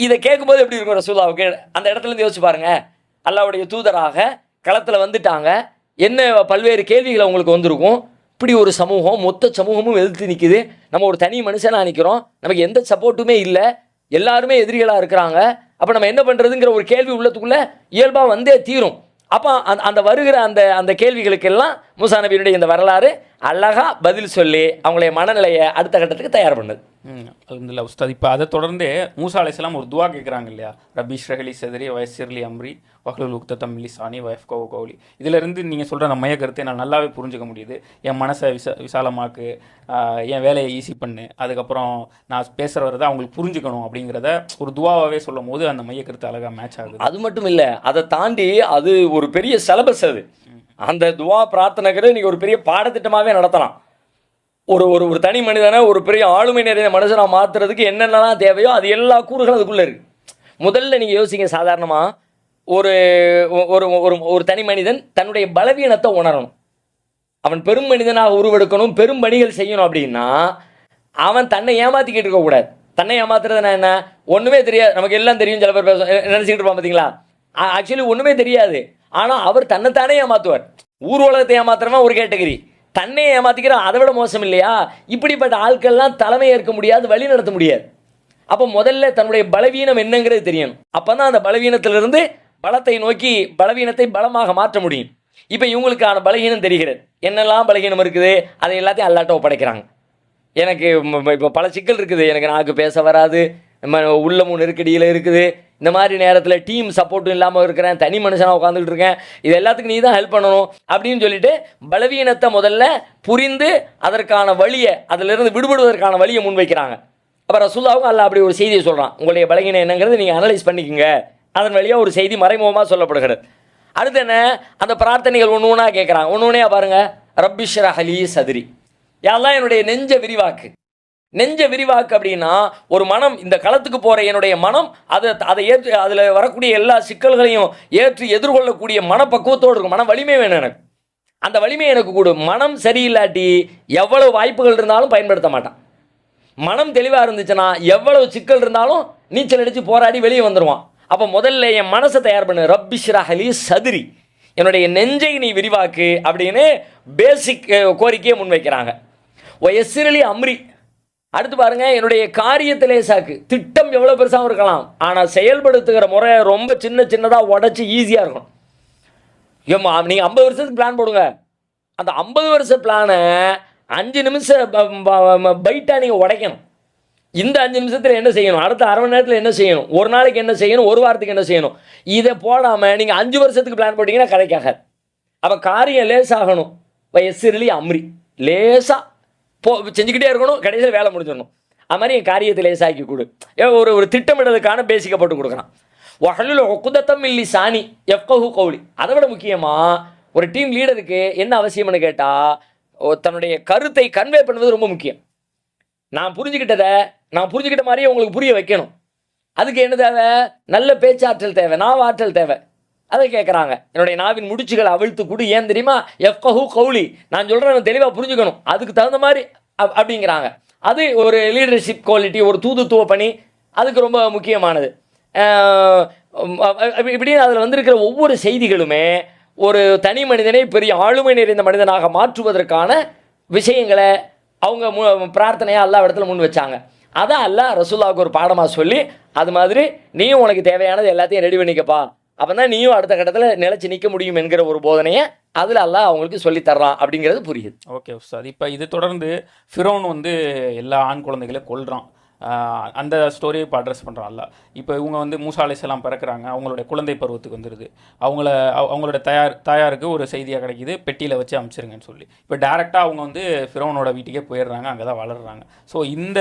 இதை கேட்கும்போது எப்படி இருக்கும் ரசூலுல்லாஹ்வுக்கு? அந்த இடத்துலேருந்து யோசிச்சு பாருங்கள். அல்லாஹ்வுடைய தூதராக களத்தில் வந்துட்டாங்க, என்ன பல்வேறு கேள்விகள் அவங்களுக்கு வந்திருக்கும். இப்படி ஒரு சமூகம், மொத்த சமூகமும் எதிர்த்து நிற்குது, நம்ம ஒரு தனி மனுஷனாக நிற்கிறோம், நமக்கு எந்த சப்போர்ட்டுமே இல்லை, எல்லாருமே எதிரிகளாக இருக்கிறாங்க, அப்போ நம்ம என்ன பண்ணுறதுங்கிற ஒரு கேள்வி உள்ளத்துக்குள்ளே இயல்பாக வந்தே தீரும். அப்போ அந்த வருகிற அந்த கேள்விகளுக்கெல்லாம் மூசா நபியினுடைய இந்த வரலாறு அழகாக பதில் சொல்லி அவங்களுடைய மனநிலையை அடுத்த கட்டத்துக்கு தயார் பண்ணுது. அல்ஹம்துலில்லாஹ் உஸ்தாத். இப்போ அதை தொடர்ந்து மூசா அலைஹிஸ்ஸலாம் ஒரு துவா கேட்குறாங்க இல்லையா, ரப்பி ஷ்ரஹ்லி சத்ரி வயசிர்லி அம்ரி வஹ்லுல் உக்ததம் மின் லிசானி வயஃப்கஹு கௌலி. இதிலிருந்து நீங்கள் சொல்கிற அந்த மைய கருத்தை நான் நல்லாவே புரிஞ்சுக்க முடியுது. என் மனசை விசாலமாக்கு, என் வேலையை ஈஸி பண்ணு, அதுக்கப்புறம் நான் பேசுகிறத அவங்களுக்கு புரிஞ்சுக்கணும் அப்படிங்கிறத ஒரு துவாவாகவே சொல்லும் போது அந்த மைய கருத்து அழகாக மேட்ச் ஆகுது. அது மட்டும் இல்லை, அதை தாண்டி அது ஒரு பெரிய சிலபஸ். அது அந்த துவா பிரார்த்தனைங்கிறது நீங்கள் ஒரு பெரிய பாடத்திட்டமாகவே நடத்தலாம். ஒரு ஒரு தனி மனிதனை ஒரு பெரிய ஆளுமை நிறைய மனுஷனாக மாற்றுறதுக்கு என்னென்னலாம் தேவையோ அது எல்லா கூறுகளும் அதுக்குள்ளே இருக்குது. முதல்ல நீங்கள் யோசிங்க, சாதாரணமாக ஒரு ஒரு ஒரு தனி மனிதன் தன்னுடைய பலவீனத்தை உணரணும், அவன் பெரும் மனிதனாக உருவெடுக்கணும், பெரும் பணிகள் செய்யணும் அப்படின்னா அவன் தன்னை ஏமாற்றிக்கிட்டு இருக்கக்கூடாது. தன்னை ஏமாத்துறதுனா என்ன? ஒன்றுமே தெரியாது, நமக்கு எல்லாம் தெரியும், சில பேர் நினச்சிக்கிட்டு இருப்பான் பார்த்தீங்களா, ஆக்சுவலி ஒன்றுமே தெரியாது, ஆனால் அவர் தன்னைத்தானே ஏமாற்றுவார். ஊர் உலகத்தை ஏமாத்துறவன் ஒரு கேட்டகரி, தன்னை ஏமாற்றிக்கிறான் அதை விட மோசம் இல்லையா? இப்படிப்பட்ட ஆட்கள்லாம் தலைமை ஏற்க முடியாது, வழி நடத்த முடியாது. அப்போ முதல்ல தன்னுடைய பலவீனம் என்னங்கிறது தெரியணும். அப்போ தான் அந்த பலவீனத்திலிருந்து பலத்தை நோக்கி பலவீனத்தை பலமாக மாற்ற முடியும். இப்போ இவங்களுக்கான பலவீனம் தெரிகிறது, என்னெல்லாம் பலவீனம் இருக்குது அதை எல்லாத்தையும் அல்லாட்ட ஒப்படைக்கிறாங்க. எனக்கு இப்போ பல சிக்கல் இருக்குது, எனக்கு நாக்கு பேச வராது, உள்ளமும் நெருக்கடியில் இருக்குது, இந்த மாதிரி நேரத்தில் டீம் சப்போர்ட்டும் இல்லாமல் இருக்கிறேன், தனி மனுஷனாக உட்காந்துக்கிட்டு இருக்கேன், இது எல்லாத்துக்கும் நீ தான் ஹெல்ப் பண்ணணும் அப்படின்னு சொல்லிட்டு பலவீனத்தை முதல்ல புரிந்து அதற்கான வழியை, அதிலிருந்து விடுபடுவதற்கான வழியை முன்வைக்கிறாங்க. அப்போ ரசூலுல்லாஹ் அல்லாஹ் அப்படி ஒரு செய்தியை சொல்கிறான், உங்களுடைய பலவீனம் என்னங்கிறது நீங்கள் அனலைஸ் பண்ணிக்கோங்க, அதன் வழியாக ஒரு செய்தி மறைமுகமாக சொல்லப்படுகிறது. அடுத்து என்ன, அந்த பிரார்த்தனைகள் ஒன்று ஒன்றா கேட்குறாங்க. ஒன்று ஒன்றே பாருங்கள், ரப்பி ஷ்ரஹ்லி சத்ரி, யாரெல்லாம் என்னுடைய நெஞ்ச விரிவாக்கு. நெஞ்ச விரிவாக்கு அப்படின்னா ஒரு மனம், இந்த களத்துக்கு போகிற என்னுடைய மனம் அதை ஏற்று அதில் வரக்கூடிய எல்லா சிக்கல்களையும் ஏற்று எதிர்கொள்ளக்கூடிய மனப்பக்குவத்தோடு இருக்கும். மன வலிமை வேணும் எனக்கு, அந்த வலிமையை எனக்கு கொடு. மனம் சரியில்லாட்டி எவ்வளவு வாய்ப்புகள் இருந்தாலும் பயன்படுத்த மாட்டான். மனம் தெளிவாக இருந்துச்சுன்னா எவ்வளவு சிக்கல் இருந்தாலும் நீச்சல் அடித்து போராடி வெளியே வந்துடுவான். அப்போ முதல்ல என் மனசை தயார் பண்ணு, ரப்பி ஷ்ரஹ்லி சத்ரி, என்னுடைய நெஞ்சை நீ விரிவாக்கு அப்படின்னு பேசிக் கோரிக்கையை முன்வைக்கிறாங்க. வயசிரலி அம்ரி, அடுத்து பாருங்க, என்னுடைய காரியத்தை லேசாக்கு. திட்டம் எவ்வளோ பெருசாகவும் இருக்கலாம், ஆனால் செயல்படுத்துகிற முறை ரொம்ப சின்னதாக உடச்சி ஈஸியாக இருக்கும். ஏம்மா நீங்கள் 50 வருஷத்துக்கு பிளான் போடுங்க, அந்த 50 வருஷ பிளானை 5 நிமிஷம் பைட்டாக நீங்கள் உடைக்கணும். இந்த 5 நிமிஷத்தில் என்ன செய்யணும், அடுத்த அரை மணி நேரத்தில் என்ன செய்யணும், ஒரு நாளைக்கு என்ன செய்யணும், ஒரு வாரத்துக்கு என்ன செய்யணும், இதை போடாமல் நீங்கள் 5 வருஷத்துக்கு பிளான் போட்டிங்கன்னா கதைக்காக. அப்போ காரியம் லேசாகணும். எஸ்ஸிரலி அம்ரி, லேசாக செஞ்சுக்கிட்டே இருக்கணும், கடைசியில் வேலை முடிஞ்சிடணும். அது மாதிரி என் காரியத்தை லேசாக்கி கொடு. ஒரு திட்டமிடலுக்கான பேசிக்கை போட்டு கொடுக்குறான். வஹலுல் உக்தத்தம் மின் லிசானி யஃப்கஹு கௌலி. அதை விட முக்கியமாக ஒரு டீம் லீடருக்கு என்ன அவசியம்னு கேட்டால், தன்னுடைய கருத்தை கன்வே பண்ணுவது ரொம்ப முக்கியம். நான் புரிஞ்சுக்கிட்ட மாதிரியே உங்களுக்கு புரிய வைக்கணும். அதுக்கு என்ன தேவை? நல்ல பேச்சாற்றல் தேவை, நாவாற்றல் தேவை. அதை கேட்குறாங்க. என்னுடைய நாவின் முடிச்சுகளை அவிழ்த்து கொடு. ஏன் தெரியுமா? யஃப்கஹு கௌலி, நான் சொல்கிறேன் தெளிவாக புரிஞ்சுக்கணும், அதுக்கு தகுந்த மாதிரி அப்படிங்கிறாங்க. அது ஒரு லீடர்ஷிப் குவாலிட்டி, ஒரு தூதுத்துவ பணி, அதுக்கு ரொம்ப முக்கியமானது. இப்படின்னு அதில் வந்திருக்கிற ஒவ்வொரு செய்திகளுமே ஒரு தனி மனிதனை பெரிய ஆளுமை நிறைந்த மனிதனாக மாற்றுவதற்கான விஷயங்களை அவங்க பிரார்த்தனையாக அல்லாஹ் இடத்துல முன் வச்சாங்க. அதை அல்லாஹ் ரசூலுல்லாஹ்வுக்கு ஒரு பாடமாக சொல்லி, அது மாதிரி நீயும் உனக்கு தேவையானது எல்லாத்தையும் ரெடி பண்ணிக்கப்பா, அப்போ தான் நீயும் அடுத்த கட்டத்தில் நிலைச்சி நிற்க முடியும் என்கிற ஒரு போதனையை அதில் அல்லாஹ் அவங்களுக்கு சொல்லி தர்றான் அப்படிங்கிறது புரியுது. ஓகே உஸ்தாத். இப்போ இது தொடர்ந்து ஃபிரௌன் எல்லா ஆண் குழந்தைகளை கொல்றான். அந்த ஸ்டோரியை இப்போ அட்ரஸ் பண்ணுறான்ல. இப்போ இவங்க மூசா அலைஹிஸ்ஸலாம் பிறக்கிறாங்க, அவங்களுடைய குழந்தை பருவத்துக்கு வந்துடுது. அவங்களோட தாயாருக்கு ஒரு செய்தியாக கிடைக்கிது, பெட்டியில் வச்சு அனுப்பிச்சிருங்கன்னு சொல்லி. இப்போ டேரெக்டாக அவங்க ஃபிரௌனோட வீட்டுக்கே போயிடுறாங்க, அங்கே தான் வளர்கிறாங்க. ஸோ இந்த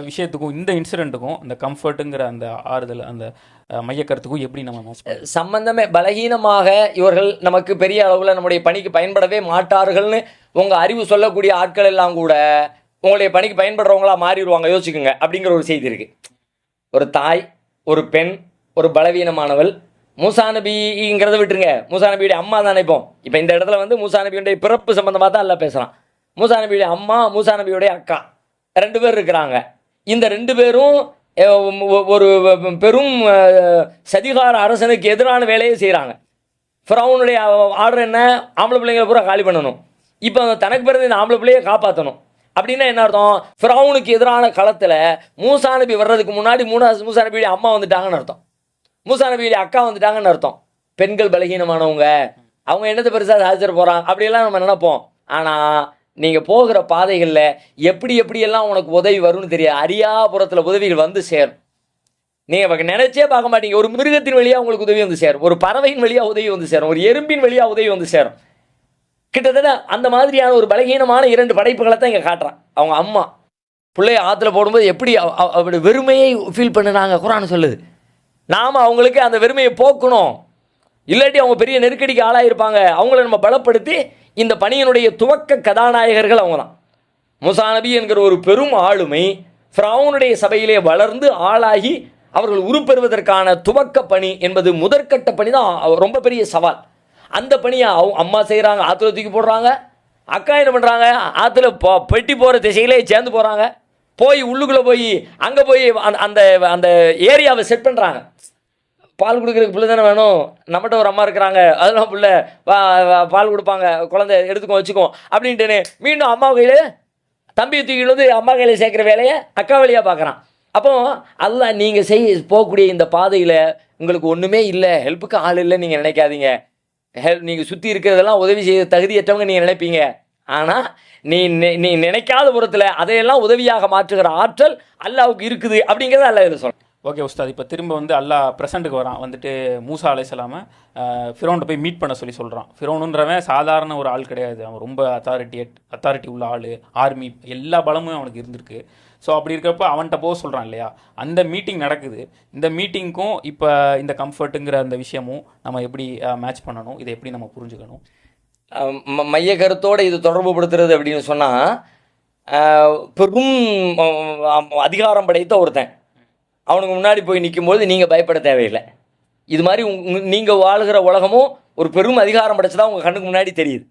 விஷயத்துக்கும் இந்த இன்சிடெண்ட்டுக்கும் இந்த கம்ஃபர்ட்டுங்கிற அந்த ஆறுதல், அந்த மையக்கருத்துக்கும் எப்படி நம்ம சம்பந்தமே பலகீனமாக இவர்கள் நமக்கு பெரிய அளவில் நம்முடைய பணிக்கு பயன்படவே மாட்டார்கள்னு உங்கள் அறிவு சொல்லக்கூடிய ஆட்கள் எல்லாம் கூட உங்களுடைய பணிக்கு பயன்படுறவங்களா மாறிடுவாங்க, யோசிக்குங்க அப்படிங்கிற ஒரு செய்தி இருக்குது. ஒரு தாய், ஒரு பெண், ஒரு பலவீனமானவள். மூசா நபிங்கிறத விட்டுருங்க, மூசா நபியுடைய அம்மா தான் நினைப்போம். இப்போ இந்த இடத்துல மூசா நபியுடைய பிறப்பு சம்பந்தமாக தான் எல்லாம் பேசுகிறான். மூசா நபியுடைய அம்மா, மூசா நபியுடைய அக்கா, 2 பேர் இருக்கிறாங்க. இந்த 2 பேரும் ஒரு பெரும் சதிகார அரசனுக்கு எதிரான வேலையை செய்கிறாங்க. ஃபிரௌனுடைய ஆர்டர் என்ன? ஆம்பளை பிள்ளைங்களை பூரா காலி பண்ணணும். இப்போ தனக்கு பிறகு இந்த ஆம்பளை பிள்ளையை காப்பாற்றணும். அப்படின்னா என்ன அர்த்தம்? ஃபிரௌனுக்கு எதிரான களத்தில் மூசா நபி வர்றதுக்கு முன்னாடி மூசா நபியுடைய அம்மா வந்துட்டாங்கன்னு அர்த்தம், மூசா நபியுடைய அக்கா வந்துட்டாங்கன்னு அர்த்தம். பெண்கள் பலகீனமானவங்க, அவங்க என்னத்தை பெருசாக சாதிச்சிட போகிறாங்க அப்படியெல்லாம் நம்ம நினைப்போம். ஆனால் நீங்கள் போகிற பாதைகளில் எப்படியெல்லாம் உனக்கு உதவி வரும்னு தெரியாது. அரியாபுரத்தில் உதவிகள் வந்து சேரும், நீங்கள் நினைச்சே பார்க்க மாட்டீங்க. ஒரு மிருகத்தின் வழியாக உங்களுக்கு உதவி வந்து சேரும், ஒரு பறவையின் வழியாக உதவி வந்து சேரும், ஒரு எறும்பின் வழியாக உதவி வந்து சேரும். கிட்டத்தட்ட அந்த மாதிரியான ஒரு பலகீனமான 2 படைப்புகளை தான் இங்கே காட்டுறான். அவங்க அம்மா பிள்ளைய ஆற்றுல போடும்போது எப்படி அவருடைய வெறுமையை ஃபீல் பண்ணினாங்க குர்ஆன் சொல்லுது. நாம் அவங்களுக்கு அந்த வெறுமையை போக்கணும், இல்லாட்டி அவங்க பெரிய நெருக்கடிக்கு ஆளாயிருப்பாங்க. அவங்கள நம்ம பலப்படுத்தி இந்த பணியினுடைய துவக்க கதாநாயகர்கள் அவங்க தான். மூசா நபி என்கிற ஒரு பெரும் ஆளுமை ஃபிரௌனுடைய சபையிலே வளர்ந்து ஆளாகி அவர்கள் உருப்பெறுவதற்கான துவக்க பணி என்பது முதற்கட்ட பணி தான், ரொம்ப பெரிய சவால். அந்த பணியை அவங்க அம்மா செய்கிறாங்க, ஆற்றுல தூக்கி போடுறாங்க. அக்கா என்ன பண்ணுறாங்க? ஆற்றுல பெட்டி போகிற திசையிலே சேர்ந்து போகிறாங்க. போய் உள்ளுக்குள்ளே போய் அங்கே போய் அந்த அந்த ஏரியாவை செட் பண்ணுறாங்க. பால் கொடுக்குறதுக்கு பிள்ளை தானே வேணும், நம்மகிட்ட ஒரு அம்மா இருக்கிறாங்க, அதெல்லாம் பிள்ளை பால் கொடுப்பாங்க, குழந்தை எடுத்துக்கோ வச்சுக்கோ அப்படின்ட்டு மீண்டும் அம்மா கையில் தம்பியை தூக்கிட்டு அம்மா கையில் சேர்க்குற வேலையை அக்கா வழியாக பார்க்குறான். அப்போ அல்லாஹ் நீங்கள் போகக்கூடிய இந்த பாதையில் உங்களுக்கு ஒன்றுமே இல்லை, ஹெல்ப்புக்கு ஆள் இல்லை நீங்கள் நினைக்காதீங்க. நீங்கள் சுற்றி இருக்கிறதெல்லாம் உதவி செய்ய தகுதியற்றவங்க நீங்கள் நினைப்பீங்க. ஆனால் நீ நினைக்காத புறத்தில் அதையெல்லாம் உதவியாக மாற்றுகிற ஆற்றல் அல்லாஹ்வுக்கு இருக்குது அப்படிங்கிறத அல்லாஹ் இதில் சொல்கிறேன். ஓகே உஸ்தாத். இப்போ திரும்ப அல்லாஹ் ப்ரெசண்ட்டுக்கு வரான். மூசா அலைஹிஸ்ஸலாமை ஃபிரௌன்ட்ட போய் மீட் பண்ண சொல்கிறான். ஃபிரௌனுன்றவன் சாதாரண ஒரு ஆள் கிடையாது, அவன் ரொம்ப அத்தாரிட்டி உள்ள ஆள், ஆர்மி எல்லா பலமும் அவனுக்கு இருந்திருக்கு. ஸோ அப்படி இருக்கப்போ அவன்கிட்ட போக சொல்கிறான் இல்லையா? அந்த மீட்டிங் நடக்குது. இந்த மீட்டிங்க்கும் இப்போ இந்த கம்ஃபர்ட்டுங்கிற அந்த விஷயமும் நம்ம எப்படி மேட்ச் பண்ணணும், இதை எப்படி நம்ம புரிஞ்சுக்கணும்? மைய கருத்தோடு இது தொடர்பு படுத்துறது அப்படின்னு சொன்னால், பெரும் அதிகாரம் படைத்த ஒருத்தன் அவனுக்கு முன்னாடி போய் நிற்கும்போது நீங்கள் பயப்பட தேவையில்லை. இது மாதிரி நீங்கள் வாழ்கிற உலகமும் ஒரு பெரும் அதிகாரம் படைச்சதாக உங்கள் கண்ணுக்கு முன்னாடி தெரியுது.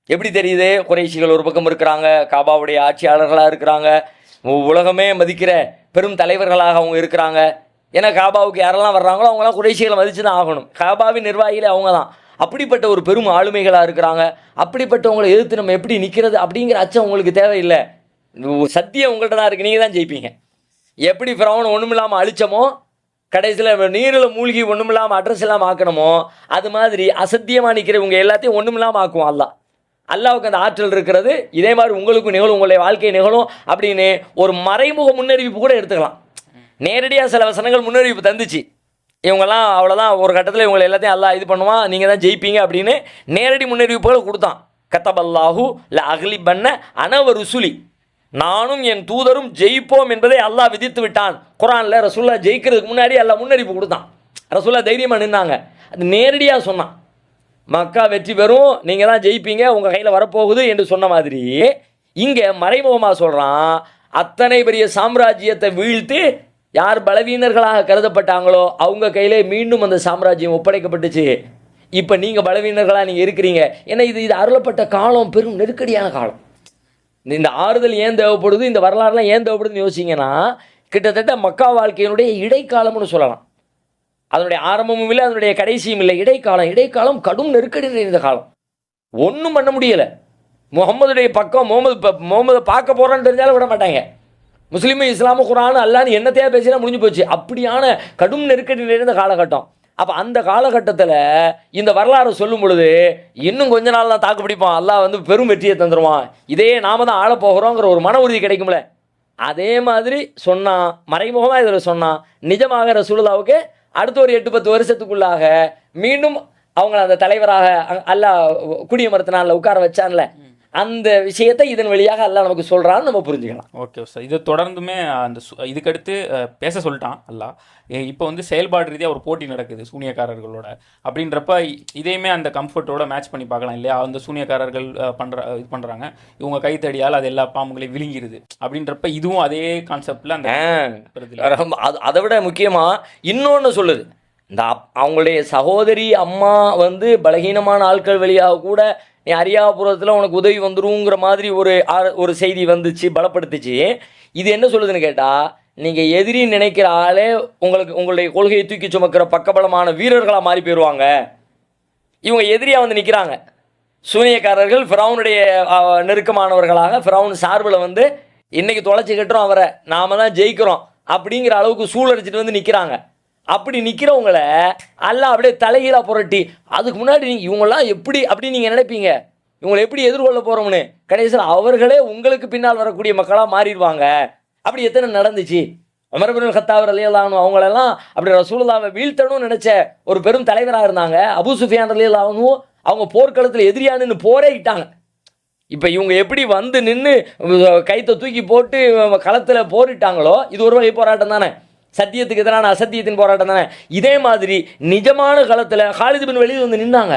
எப்படி தெரியுது? குறைஷிகள் ஒரு பக்கம் இருக்கிறாங்க, காபாவுடைய ஆட்சியாளர்களாக இருக்கிறாங்க, உலகமே மதிக்கிற பெரும் தலைவர்களாக அவங்க இருக்கிறாங்க. ஏன்னா காபாவுக்கு யாரெல்லாம் வர்றாங்களோ அவங்களாம் குறைஷிகளை மதித்து தான் ஆகணும். காபாவின் நிர்வாகிகளே அவங்க தான். அப்படிப்பட்ட ஒரு பெரும் ஆளுமைகளாக இருக்கிறாங்க. அப்படிப்பட்டவங்களை எதிர்த்து நம்ம எப்படி நிற்கிறது அப்படிங்கிற அச்சம் உங்களுக்கு தேவையில்லை. சத்தியம் உங்கள்கிட்ட தான் இருக்குது, நீங்கள் தான் ஜெயிப்பீங்க. எப்படி ஃபிரௌனை ஒன்றுமில்லாமல் அழிச்சமோ, கடைசியில் நீரில் மூழ்கி ஒன்றுமில்லாமல் அட்ரஸ் இல்லாமல் ஆக்கணுமோ, அது மாதிரி அசத்தியமாக நிற்கிறவங்க எல்லாத்தையும் ஒன்றுமில்லாமல் ஆக்குவோம் அல்லாஹ். அல்லாவுக்கு அந்த ஆற்றல் இருக்கிறது, இதே மாதிரி உங்களுக்கும் நிகழும், உங்களுடைய வாழ்க்கை நிகழும் அப்படின்னு ஒரு மறைமுக முன்னறிவிப்பு கூட எடுத்துக்கலாம். நேரடியாக சில வசனங்கள் முன்னறிவிப்பு தந்துச்சு, இவங்கெல்லாம் அவ்வளோதான், ஒரு கட்டத்தில் இவங்களை எல்லாத்தையும் அல்லாஹ் இது பண்ணுவான், நீங்கள் தான் ஜெயிப்பீங்க அப்படின்னு நேரடி முன்னறிவிப்புகளை கொடுத்தான். கத்தபல்லாஹு ல அகலி பண்ண அனவ ருசுலி, நானும் என் தூதரும் ஜெயிப்போம் என்பதை அல்லாஹ் விதித்து விட்டான். குரானில் ரசூல்லா ஜெயிக்கிறதுக்கு முன்னாடி அல்லாஹ் முன்னறிவிப்பு கொடுத்தான். ரசூல்லா தைரியமாக நின்னாங்க. அது நேரடியாக சொன்னான், மக்கா வெற்றி பெறும், நீங்கள் தான் ஜெயிப்பீங்க, உங்கள் கையில் வரப்போகுது என்று சொன்ன மாதிரி இங்கே மறைமுகமாக சொல்கிறான், அத்தனை பெரிய சாம்ராஜ்யத்தை வீழ்த்தி யார் பலவீனர்களாக கருதப்பட்டாங்களோ அவங்க கையிலே மீண்டும் அந்த சாம்ராஜ்யம் ஒப்படைக்கப்பட்டுச்சு. இப்போ நீங்கள் பலவீனர்களாக நீங்கள் இருக்கிறீங்க. ஏன்னா இது அருளப்பட்ட காலம் பெரும் நெருக்கடியான காலம். இந்த ஆறுதல் ஏன் தேவைப்படுது, இந்த வரலாறுலாம் ஏன் தேவைப்படுதுன்னு யோசிங்கன்னா, கிட்டத்தட்ட மக்கா வாழ்க்கையினுடைய இடைக்காலம்னு சொல்லலாம். அதனுடைய ஆரம்பமும் இல்லை, அதனுடைய கடைசியும் இல்லை, இடைக்காலம் கடும் நெருக்கடி நிறைந்த காலம். ஒன்றும் பண்ண முடியலை. முகமதுடைய பக்கம் முகமது பார்க்க போகிறான்னு தெரிஞ்சாலும் விட மாட்டாங்க. முஸ்லீமும் இஸ்லாமும் குரானும் அல்லான்னு என்னத்தையா பேசினா முடிஞ்சு போச்சு. அப்படியான கடும் நெருக்கடி நிறைந்த காலகட்டம். அப்போ அந்த காலகட்டத்தில் இந்த வரலாறு சொல்லும் பொழுது இன்னும் கொஞ்ச நாள் தான் தாக்கு பிடிப்பான், அல்லாஹ் வந்து பெரும் வெற்றியை தந்துடுவான், இதே நாம தான் ஆள போகிறோங்கிற ஒரு மன உறுதி கிடைக்கும்ல. அதே மாதிரி சொன்னான், மறைமுகமாக இதில் சொன்னான். நிஜமாக ரசூலுல்லாவுக்கு அடுத்த ஒரு 8-10 வருஷத்துக்குள்ளாக மீண்டும் அவங்கள அந்த தலைவராக அல்லாஹ் குடியமர்த்தினான்ல, உட்கார வச்சான்ல, அந்த விஷயத்தை இதன் வழியாக அல்லாஹ் நமக்கு சொல்கிறான்னு நம்ம புரிஞ்சுக்கலாம். ஓகே சார், இது தொடர்ந்துமே அந்த இதுக்கடுத்து பேச சொல்லிட்டான் அல்லாஹ். இப்போ வந்து செயல்பாடு ரீதியாக ஒரு போட்டி நடக்குது சூனியக்காரர்களோட. அப்படின்றப்ப இதையுமே அந்த கம்ஃபர்ட்டோட மேட்ச் பண்ணி பார்க்கலாம் இல்லையா? அந்த சூனியக்காரர்கள் இது பண்ணுறாங்க, இவங்க கைத்தடியால் அது எல்லா பாம்புகளையும் விழுங்கிருது. அப்படின்றப்ப இதுவும் அதே கான்செப்டில் அந்த அதை விட முக்கியமாக இன்னொன்று சொல்லுது, இந்த அவங்களுடைய சகோதரி அம்மா வந்து பலகீனமான ஆட்கள் வழியாக கூட நீ அரியாபுரத்தில் உனக்கு உதவி வந்துருங்கிற மாதிரி ஒரு செய்தி வந்துச்சு, பலப்படுத்துச்சு. இது என்ன சொல்லுதுன்னு கேட்டால், நீங்கள் எதிரி நினைக்கிற ஆளே உங்களுடைய கொள்கையை தூக்கி சுமக்கிற பக்கபலமான வீரர்களாக மாறி போயிடுவாங்க. இவங்க எதிரியாக வந்து நிற்கிறாங்க. சூனியக்காரர்கள் ஃபிரௌனுடைய நெருக்கமானவர்களாக ஃபிரௌன் சார்பில் வந்து இன்றைக்கி தொலைச்சி கட்டுறோம் அவரை, நாம தான் ஜெயிக்கிறோம் அப்படிங்கிற அளவுக்கு சூழடிச்சிட்டு வந்து நிற்கிறாங்க. அப்படி நிற்கிறவங்கள அல்லாஹ் அப்படியே தலைகீழாக புரட்டி, அதுக்கு முன்னாடி நீங்கள் இவங்களாம் எப்படி அப்படின்னு நீங்கள் நினைப்பீங்க, இவங்களை எப்படி எதிர்கொள்ள போகிறோம்னு, கடைசியில் அவர்களே உங்களுக்கு பின்னால் வரக்கூடிய மக்களாக மாறிடுவாங்க. அப்படி எத்தனை நடந்துச்சு. உமர் இப்னு கத்தாப் ரலியல்லாஹு அன்ஹு அவங்களெல்லாம் அப்படி ரசூலுல்லாஹ்வை வீழ்த்தணும்னு நினச்ச ஒரு பெரும் தலைவராக இருந்தாங்க. அபூ சுஃபியான் ரலியல்லாஹு அன்ஹு அவங்க போர்க்களத்தில் எதிரியானுன்னு போரே இட்டாங்க. இப்போ இவங்க எப்படி வந்து நின்று கைத்தை தூக்கி போட்டு களத்தில் போரிட்டாங்களோ, இது ஒரு வகை போராட்டம் தானே, சத்தியத்துக்கு எதிரான அசத்தியத்தின் போராட்டம் தானே. இதே மாதிரி நிஜமான களத்தில் காலித் பின் வலீத் வந்து நின்னாங்க,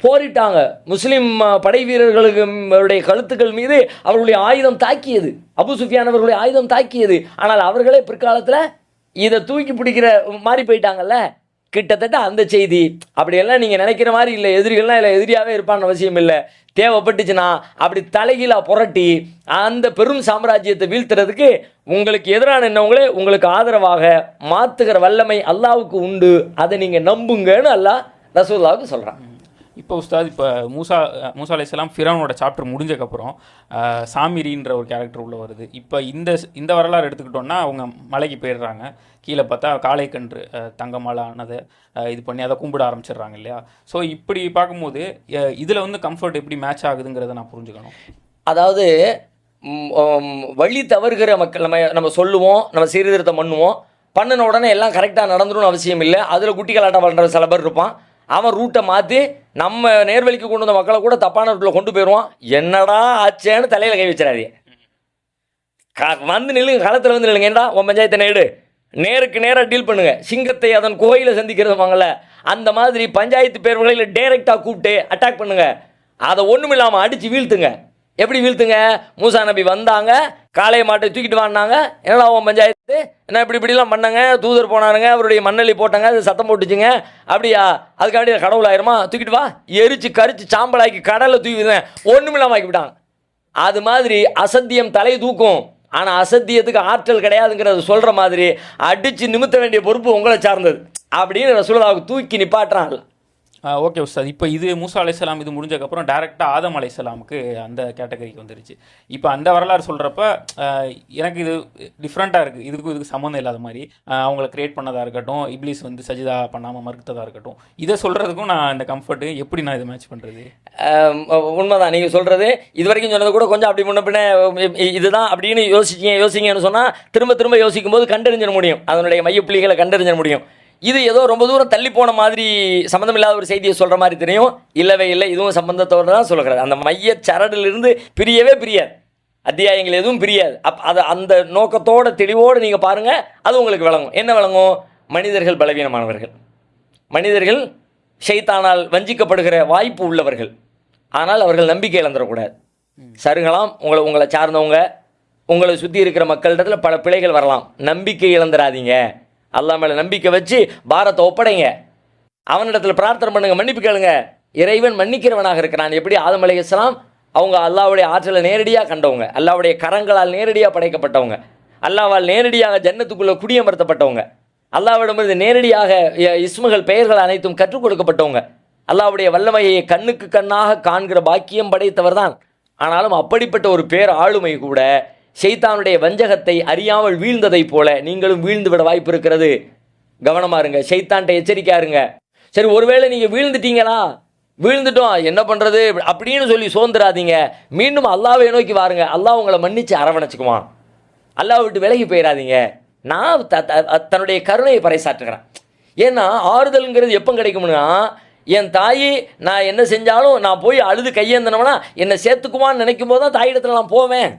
போரிட்டாங்க. முஸ்லீம் படை வீரர்களுடைய கழுத்துக்கள் மீது அவர்களுடைய ஆயுதம் தாக்கியது, அபூ சுஃபியான் அவர்களுடைய ஆயுதம் தாக்கியது. ஆனால் அவர்களே பிற்காலத்தில் இதை தூக்கி பிடிக்கிற மாதிரி போயிட்டாங்கல்ல. கிட்டத்தட்ட அந்த செய்தி. அப்படியெல்லாம் நீங்கள் நினைக்கிற மாதிரி இல்லை, எதிரிகள்லாம் இல்லை எதிரியாகவே இருப்பான்னு அவசியம் இல்லை. தேவைப்பட்டுச்சுன்னா அப்படி தலைகீழாக புரட்டி அந்த பெரும் சாம்ராஜ்யத்தை வீழ்த்துறதுக்கு உங்களுக்கு எதிரான என்னவங்களே உங்களுக்கு ஆதரவாக மாற்றுகிற வல்லமை அல்லாவுக்கு உண்டு, அதை நீங்கள் நம்புங்கன்னு அல்லாஹ் ரசூலுல்லாஹ்வுக்கு சொல்கிறான். இப்போ உஸ்தாத், இப்போ மூசா அலைஹிஸ்ஸலாம் ஃபிரௌனோட சாப்டர் முடிஞ்சக்கப்புறம் சாமிரின்ற ஒரு கேரக்டர் உள்ளே வருது. இப்போ இந்த வரலாறு எடுத்துக்கிட்டோன்னா அவங்க மலைக்கு போயிடுறாங்க, கீழே பார்த்தா காளை கன்று தங்கமால ஆனதை இது பண்ணி அதை கும்பிட ஆரம்பிச்சிடுறாங்க இல்லையா? ஸோ இப்படி பார்க்கும்போது இதில் வந்து கம்ஃபர்ட் எப்படி மேட்ச் ஆகுதுங்கிறத நான் புரிஞ்சுக்கணும். அதாவது வழி தவறுகிற மக்கள் நம்ம சொல்லுவோம், நம்ம சீர்திருத்தம் பண்ணின உடனே எல்லாம் கரெக்டாக நடந்துடும் அவசியம் இல்லை. அதில் குட்டி கலாட்டம் பண்ணுற சில பேர் இருப்பான், அவன் ரூட்டை மாற்றி நம்ம நேர்வழிக்கு கொண்டு வந்த மக்களை கூட தப்பான ரூட்டில் கொண்டு போயிடுவான். என்னடா ஆச்சேன்னு தலையில் கை வச்சிடாதே, வந்து நில்லுங்க, களத்தில் வந்து நில்லுங்க, ஏண்டா உன் பஞ்சாயத்தை நேடு, நேருக்கு நேராக டீல் பண்ணுங்க, சிங்கத்தை அதன் குகையில் சந்திக்கிறதுவாங்கள்ல அந்த மாதிரி பஞ்சாயத்து பேர்வர்களை டைரெக்டாக கூப்பிட்டு அட்டாக் பண்ணுங்க, அதை ஒன்றும் இல்லாமல் அடித்து வீழ்த்துங்க. எப்படி வீழ்த்துங்க? மூசா நபி வந்தாங்க, காளைய மாட்டை தூக்கிட்டு வாங்கினாங்க, என்னடா உன் பஞ்சாயத்து என்ன இப்படிலாம் பண்ணாங்க, தூதர் போனாருங்க, அவருடைய மண்ணள்ளி போட்டாங்க, அது சத்தம் போட்டுச்சுங்க, அப்படியா அதுக்காண்டி கடவுள் ஆயிருமா, தூக்கிட்டு வா, எரிச்சு கரிச்சு சாம்பலாக்கி கடலில் தூக்கிடுவேன், ஒன்றும் இல்லாமல் ஆக்கிவிட்டாங்க. அது மாதிரி அசத்தியம் தலை தூக்கும், ஆனால் அசத்தியத்துக்கு ஆற்றல் கிடையாதுங்கிறத சொல்கிற மாதிரி அடித்து நிமித்த வேண்டிய பொறுப்பு உங்களை சார்ந்தது அப்படின்னு ரசூலுல்லாஹ்வுக்கு தூக்கி நிப்பாட்டுறான்ல. ஓகே உஸ்தாத். இப்போ இது மூசா அலைஹிஸ்ஸலாம் இது முடிஞ்சதுக்கப்புறம் டேரெக்டாக ஆதம் அலைஹிஸ்ஸலாமுக்கு அந்த கேட்டகரிக்கு வந்துருச்சு. இப்போ அந்த வரலாறு சொல்கிறப்ப எனக்கு இது டிஃப்ரெண்ட்டாக இருக்குது. இதுக்கு சம்மந்தம் இல்லாத மாதிரி அவங்கள கிரியேட் பண்ணதாக இருக்கட்டும், இப்லீஸ் வந்து சஜிதா பண்ணாமல் மறுத்ததாக இருக்கட்டும், இதை சொல்கிறதுக்கும் நான் இந்த கம்ஃபர்ட்டு எப்படி நான் இதை மேட்ச் பண்ணுறது? உண்மைதான் நீங்கள் சொல்கிறது. இது வரைக்கும் சொன்னது கூட கொஞ்சம் அப்படி முன்ன பின்ன இதுதான் அப்படின்னு யோசிங்கன்னு சொன்னால் திரும்ப திரும்ப யோசிக்கும் போது கண்டறிஞ்சிட முடியும், அதனுடைய மையப்புள்ளிகளை கண்டறிஞ்சிட முடியும். இது ஏதோ ரொம்ப தூரம் தள்ளி போன மாதிரி சம்மந்தம் இல்லாத ஒரு செய்தியை சொல்கிற மாதிரி தெரியும். இல்லவே இல்லை, இதுவும் சம்பந்தத்தோடு தான் சொல்கிறார். அந்த மைய சரடிலிருந்து பிரியவே பிரியாது, அத்தியாயங்கள் எதுவும் பிரியாது. அதை அந்த நோக்கத்தோடு தெளிவோடு நீங்கள் பாருங்கள், அது உங்களுக்கு விளங்கும். என்ன விளங்கும்? மனிதர்கள் பலவீனமானவர்கள், மனிதர்கள் ஷைத்தானால் வஞ்சிக்கப்படுகிற வாய்ப்பு உள்ளவர்கள். ஆனால் அவர்கள் நம்பிக்கை இழந்துடக்கூடாது. சருகலாம், உங்களை சார்ந்தவங்க, உங்களை சுற்றி இருக்கிற மக்களிடத்தில் பல பிழைகள் வரலாம். நம்பிக்கை இழந்துடாதீங்க. அல்லாஹ் மேலே நம்பிக்கை வச்சு பாரத்தை ஒப்படைங்க, அவனிடத்தில் பிரார்த்தனை பண்ணுங்க, மன்னிப்பு கேளுங்க. இறைவன் மன்னிக்கிறவனாக இருக்கிறான். எப்படி ஆதம் அலைஹிஸ்ஸலாம் அவங்க அல்லாஹ்வுடைய ஆற்றலை நேரடியாக கண்டவங்க, அல்லாஹ்வுடைய கரங்களால் நேரடியாக படைக்கப்பட்டவங்க, அல்லாஹ்வால் நேரடியாக ஜன்னத்துக்குள்ளே குடியமர்த்தப்பட்டவங்க, அல்லாஹ்விடமிருந்து நேரடியாக இஸ்முகள் பெயர்கள் அனைத்தும் கற்றுக் கொடுக்கப்பட்டவங்க, அல்லாஹ்வுடைய வல்லமையை கண்ணுக்கு கண்ணாக காண்கிற பாக்கியம் படைத்தவர் தான். ஆனாலும் அப்படிப்பட்ட ஒரு பேர் ஆளுமை கூட ஷைத்தானுடைய வஞ்சகத்தை அறியாமல் வீழ்ந்ததை போல நீங்களும் வீழ்ந்து விட வாய்ப்பு இருக்கிறது. கவனமா இருங்க, ஷைத்தான்ட்ட எச்சரிக்கையா இருங்க. சரி, ஒருவேளை நீங்க வீழ்ந்துட்டீங்களா, வீழ்ந்துட்டோம் என்ன பண்றது அப்படின்னு சொல்லி சோர்ந்துடாதீங்க. மீண்டும் அல்லாஹ்வை நோக்கி வாருங்க, அல்லாஹ் உங்களை மன்னிச்சு அரவணைச்சுக்குவான். அல்லாஹ் விட்டு விலகி போயிடாதீங்க. நான் தன்னுடைய கருணையை பறைசாற்றுகிறேன். ஏன்னா ஆறுதல்ங்கிறது எப்போ கிடைக்கும்னா, என் தாயி நான் என்ன செஞ்சாலும் நான் போய் அழுது கையேந்தனோம்னா என்னை சேர்த்துக்குவான்னு நினைக்கும் போது தான் தாயிடத்தில் நான் போவேன்.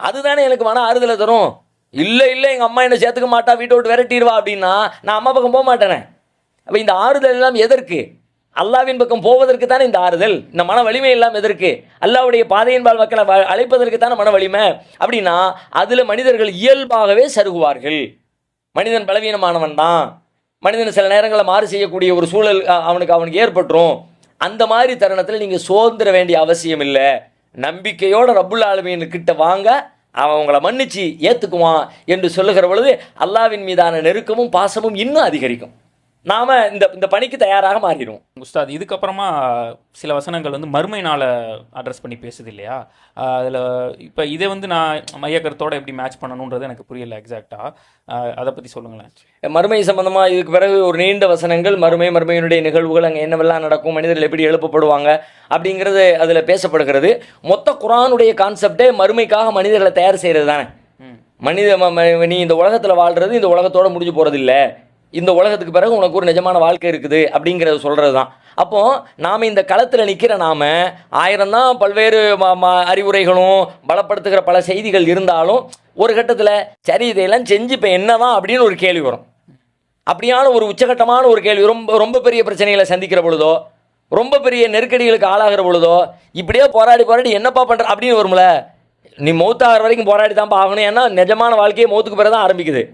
அதுதானே எனக்கு மன ஆறுதலை தரும். இல்லை எங்கள் அம்மா என்னை சேர்த்துக்க மாட்டா, வீட்டை விட்டு விரட்டிடுவா அப்படின்னா நான் அம்மா பக்கம் போக மாட்டேனே. அப்போ இந்த ஆறுதல் எல்லாம் எதற்கு? அல்லாவின் பக்கம் போவதற்கு தானே இந்த ஆறுதல். இந்த மன வலிமை எல்லாம் எதற்கு? அல்லாவுடைய பாதையின்பால் மக்களை அழைப்பதற்கு தானே மன வலிமை. அப்படின்னா அதில் மனிதர்கள் இயல்பாகவே சருகுவார்கள். மனிதன் பலவீனமானவன் தான், மனிதன் சில நேரங்களில் மாறு செய்யக்கூடிய ஒரு சூழல் அவனுக்கு ஏற்பட்டுரும். அந்த மாதிரி தருணத்தில் நீங்கள் சோர்ந்துட வேண்டிய அவசியம் இல்லை. நம்பிக்கையோட ரப்புல் ஆலமீன் கிட்ட வாங்க, அவன் உங்களை மன்னிச்சு ஏற்றுக்குவான் என்று சொல்லுகிற பொழுது அல்லாவின் மீதான நெருக்கமும் பாசமும் இன்னும் அதிகரிக்கும். நாம் இந்த பணிக்கு தயாராக மாறிடுவோம். உஸ்தாத், இதுக்கப்புறமா சில வசனங்கள் வந்து மறுமை நாளை அட்ரஸ் பண்ணி பேசுது இல்லையா? அதில் இப்போ இதை வந்து நான் மையக்கருத்தோடு எப்படி மேட்ச் பண்ணணுன்றது எனக்கு புரியல எக்ஸாக்டாக. அதை பற்றி சொல்லுங்களேன். மறுமை சம்பந்தமாக இதுக்கு பிறகு ஒரு நீண்ட வசனங்கள், மறுமையினுடைய நிகழ்வுகள், அங்கே என்னவெல்லாம் நடக்கும், மனிதர்கள் எப்படி எழுப்பப்படுவாங்க அப்படிங்கிறது அதில் பேசப்படுகிறது. மொத்த குர்ஆனுடைய கான்செப்டே மறுமைக்காக மனிதர்களை தயார் செய்கிறது தானே. நீ இந்த உலகத்தில் வாழ்கிறது இந்த உலகத்தோடு முடிஞ்சு போகிறது இல்லை, இந்த உலகத்துக்கு பிறகு உனக்கு ஒரு நிஜமான வாழ்க்கை இருக்குது அப்படிங்கிறத சொல்கிறது தான். அப்போது நாம் இந்த களத்தில் நிற்கிற நாம் 1000 தான் பல்வேறு அறிவுரைகளும் பலப்படுத்துகிற பல செய்திகள் இருந்தாலும் ஒரு கட்டத்தில் சரி இதையெல்லாம் செஞ்சு இப்போ என்ன தான் அப்படின்னு ஒரு கேள்வி வரும். அப்படியான ஒரு உச்சகட்டமான ஒரு கேள்வி, ரொம்ப பெரிய பிரச்சனைகளை சந்திக்கிற பொழுதோ, ரொம்ப பெரிய நெருக்கடிகளுக்கு ஆளாகிற பொழுதோ, இப்படியே போராடி என்னப்பா பண்ணுற அப்படின்னு வரும்ல. நீ மௌத்தாகிற வரைக்கும் போராடி தான்ப்பா ஆகணும். ஏன்னா நிஜமான வாழ்க்கையை மௌத்துக்கு பிறகு தான் ஆரம்பிக்குது.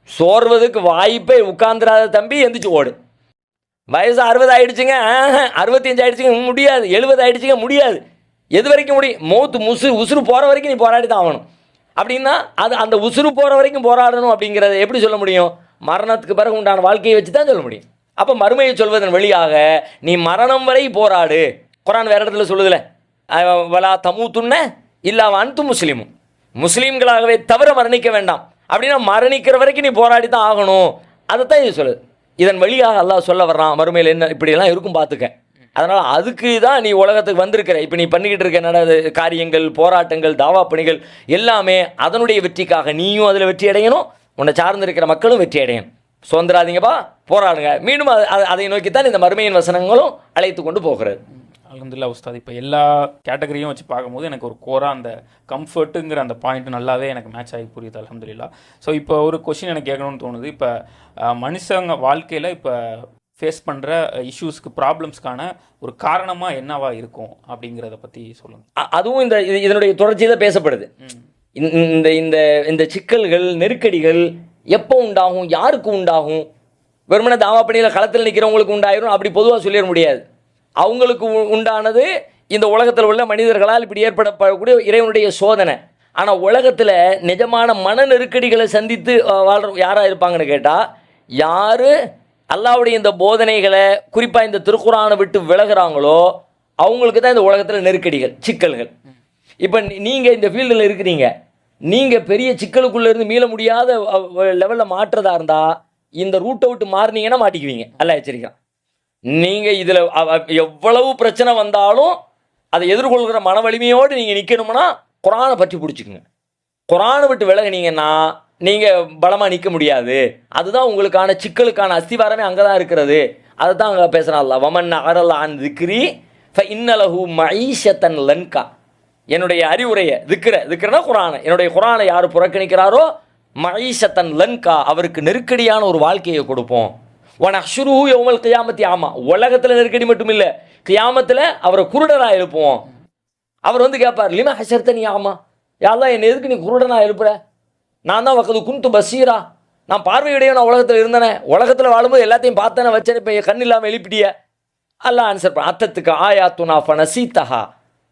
சோர்வதுக்கு வாய்ப்பே உட்கார்ந்துடாத தம்பி, எந்திரிச்சு ஓடு. வயசு 60 ஆயிடுச்சுங்க, 65 ஆயிடுச்சுங்க, முடியாது. 70 ஆயிடுச்சுங்க, முடியாது. எது வரைக்கும் முடியும்? மௌத்து உசுறு போகிற வரைக்கும் நீ போராடி தான் ஆகணும். அப்படின்னா அந்த உசுறு போகிற வரைக்கும் போராடணும் அப்படிங்கிறத எப்படி சொல்ல முடியும்? மரணத்துக்கு பிறகு உண்டான வாழ்க்கையை வச்சு தான் சொல்ல முடியும். அப்போ மறுமையை சொல்வதன் வழியாக நீ மரணம் வரை போராடு. குர்ஆன் வேறு இடத்துல சொல்லுதுல, வலா தமூத்துன்ன இல்லா வஅன்தும் முஸ்லிமுன், முஸ்லீம்களாகவே தவிர மரணிக்க வேண்டாம். அப்படின்னா மரணிக்கிற வரைக்கும் நீ போராடி தான் ஆகணும். அதைத்தான் இது சொல்லுது. இதன் வழியாக அல்லாஹ் சொல்ல வர்றான், மறுமையில் என்ன இப்படியெல்லாம் இருக்கும் பார்த்துக்க. அதனால் அதுக்கு தான் நீ உலகத்துக்கு வந்திருக்கிற. இப்போ நீ பண்ணிக்கிட்டு இருக்க காரியங்கள், போராட்டங்கள், தாவா பணிகள் எல்லாமே அதனுடைய வெற்றிக்காக. நீயும் அதில் வெற்றி அடையணும், உன்னை சார்ந்திருக்கிற மக்களும் வெற்றி அடையணும். சுதந்திராதீங்கப்பா, போராடுங்க. மீண்டும் அதை நோக்கித்தான் இந்த மறுமையின் வசனங்களும் அழைத்து கொண்டு போகிறது. அல்ஹம்துலில்லாஹ் உஸ்தாத். இப்போ எல்லா கேட்டகரியும் வச்சு பார்க்கும்போது எனக்கு ஒரு கோராக அந்த கம்ஃபர்ட்டுங்கிற அந்த பாயிண்ட் நல்லாவே எனக்கு மேட்ச் ஆகி புரியுது. அல்ஹம்துலில்லாஹ். ஸோ இப்போ ஒரு கொஷின் எனக்கு கேட்கணும்னு தோணுது. இப்போ மனுஷங்க வாழ்க்கையில் இப்போ ஃபேஸ் பண்ணுற இஷ்யூஸ்க்கு, ப்ராப்ளம்ஸ்க்கான ஒரு காரணமாக என்னவா இருக்கும் அப்படிங்கிறத பற்றி சொல்லுங்கள். அதுவும் இதனுடைய தொடர்ச்சியில் பேசப்படுது. இந்த சிக்கல்கள், நெருக்கடிகள் எப்போ உண்டாகும், யாருக்கு உண்டாகும்? வெறுமனே தாவா பணியில் களத்தில் நிற்கிறவங்களுக்கு உண்டாயிரும் அப்படி பொதுவாக சொல்லிட முடியாது. அவங்களுக்கு உண்டானது இந்த உலகத்தில் உள்ள மனிதர்களால் இப்படி ஏற்படப்படக்கூடிய இறைவனுடைய சோதனை. ஆனால் உலகத்தில் நிஜமான மன நெருக்கடிகளை சந்தித்து வாழ்கிற யாராக இருப்பாங்கன்னு கேட்டால், யார் அல்லாஹ்வுடைய இந்த போதனைகளை குறிப்பாக இந்த திருக்குரானை விட்டு விலகுறாங்களோ அவங்களுக்கு தான் இந்த உலகத்தில் நெருக்கடிகள், சிக்கல்கள். இப்போ நீங்கள் இந்த ஃபீல்டில் இருக்கிறீங்க, நீங்கள் பெரிய சிக்கலுக்குள்ளேருந்து மீள முடியாத லெவலில் மாற்றுறதா இருந்தால் இந்த ரூட்டை விட்டு மாறினீங்கன்னா மாட்டிக்குவீங்க. அல்லாஹ் எச்சரிக்கிறான். நீங்கள் இதில் எவ்வளவு பிரச்சனை வந்தாலும் அதை எதிர்கொள்கிற மன வலிமையோடு நீங்கள் நிற்கணும்னா குரானை பற்றி பிடிச்சிக்குங்க. குரானை விட்டு விலகினீங்கன்னா நீங்கள் பலமாக நிற்க முடியாது. அதுதான் உங்களுக்கான சிக்கலுக்கான அஸ்திவாரமே அங்கே தான் இருக்கிறது. அதை தான் அங்கே பேசுகிறான் அல்லாஹ். வமன் அகரல் அன் திக்ரி ஃப இன்னலஹு மஈஷத்தன் லன்கா. என்னுடைய அறிவுரையை திக்ரனா குரானை, என்னுடைய குரானை யார் புறக்கணிக்கிறாரோ மஈஷத்தன் லன்கா, அவருக்கு நெருக்கடியான ஒரு வாழ்க்கையை கொடுப்போம். ஒன் அஷ்ருஹு யௌமல் கியாமத்தி ஆமா, உலகத்தில் நெருக்கடி மட்டும் இல்லை, கியாமத்தில் அவரை குருடராக எழுப்புவோம். அவர் வந்து கேட்பார், லிமா ஹஷர்த்தனி ஆமா, யாரெல்லாம் என்னை எதுக்கு நீ குருடனாக எழுப்புற? நான் தான் வக்கது குந்து பசீரா, நான் பார்வையுடைய நான் உலகத்தில் இருந்தேனே, உலகத்தில் வாழும்போது எல்லாத்தையும் பார்த்தேனே வச்சேன், இப்போ என் கண் இல்லாமல் எழுப்பிட்டிய. அல்லாஹ் ஆன்சர் பண்ண, அத்தத்துக்கு ஆயாத்துனா ஃபனசீத்தஹா,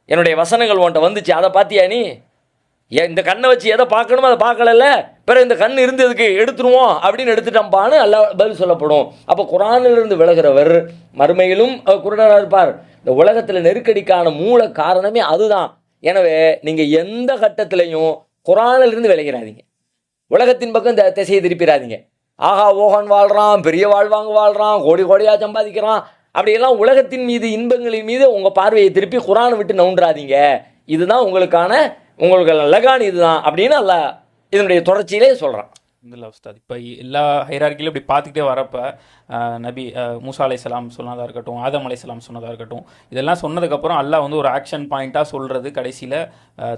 என்னுடைய வசனங்கள் உன்ட்ட வந்துச்சு, அதை பார்த்தியா நீ? இந்த கண்ணை வச்சு எதை பார்க்கணுமோ அதை பார்க்கல, பிறகு இந்த கண் இருந்ததுக்கு எடுத்துருவோம் அப்படின்னு எடுத்துட்டம்பான்னு அல்லாஹ் பதில் சொல்லப்படும். அப்போ குரானிலிருந்து விலகிறவர் மறுமையிலும் குருடராக இருப்பார். இந்த உலகத்தில் நெருக்கடிக்கான மூல காரணமே அதுதான். எனவே நீங்கள் எந்த கட்டத்திலையும் குரானிலிருந்து விலகிறாதீங்க, உலகத்தின் பக்கம் இந்த திசையை திருப்பிடாதீங்க. ஆஹா ஓஹன் வாழ்கிறான், பெரிய வாழ்வாங்க வாழ்கிறான், கோடி கோடியாக சம்பாதிக்கிறான், அப்படியெல்லாம் உலகத்தின் மீது இன்பங்களின் மீது உங்கள் பார்வையை திருப்பி குரானை விட்டு நவுன்றாதீங்க. இதுதான் உங்களுக்கு லகான் இதுதான் அப்படின்னு அல்லாஹ் இதனுடைய தொடர்ச்சியிலே சொல்கிறான். இல்லை உஸ்தாத், இப்போ எல்லா ஹைரார்க்கிலும் இப்படி பார்த்துக்கிட்டே வரப்போ நபி மூசா அலைஹிஸ்ஸலாம் சொன்னதாக இருக்கட்டும், ஆதம் அலைஹிஸ்ஸலாம் சொன்னதாக இருக்கட்டும், இதெல்லாம் சொன்னதுக்கப்புறம் அல்லாஹ் வந்து ஒரு ஆக்ஷன் பாயிண்ட்டாக சொல்கிறது கடைசியில்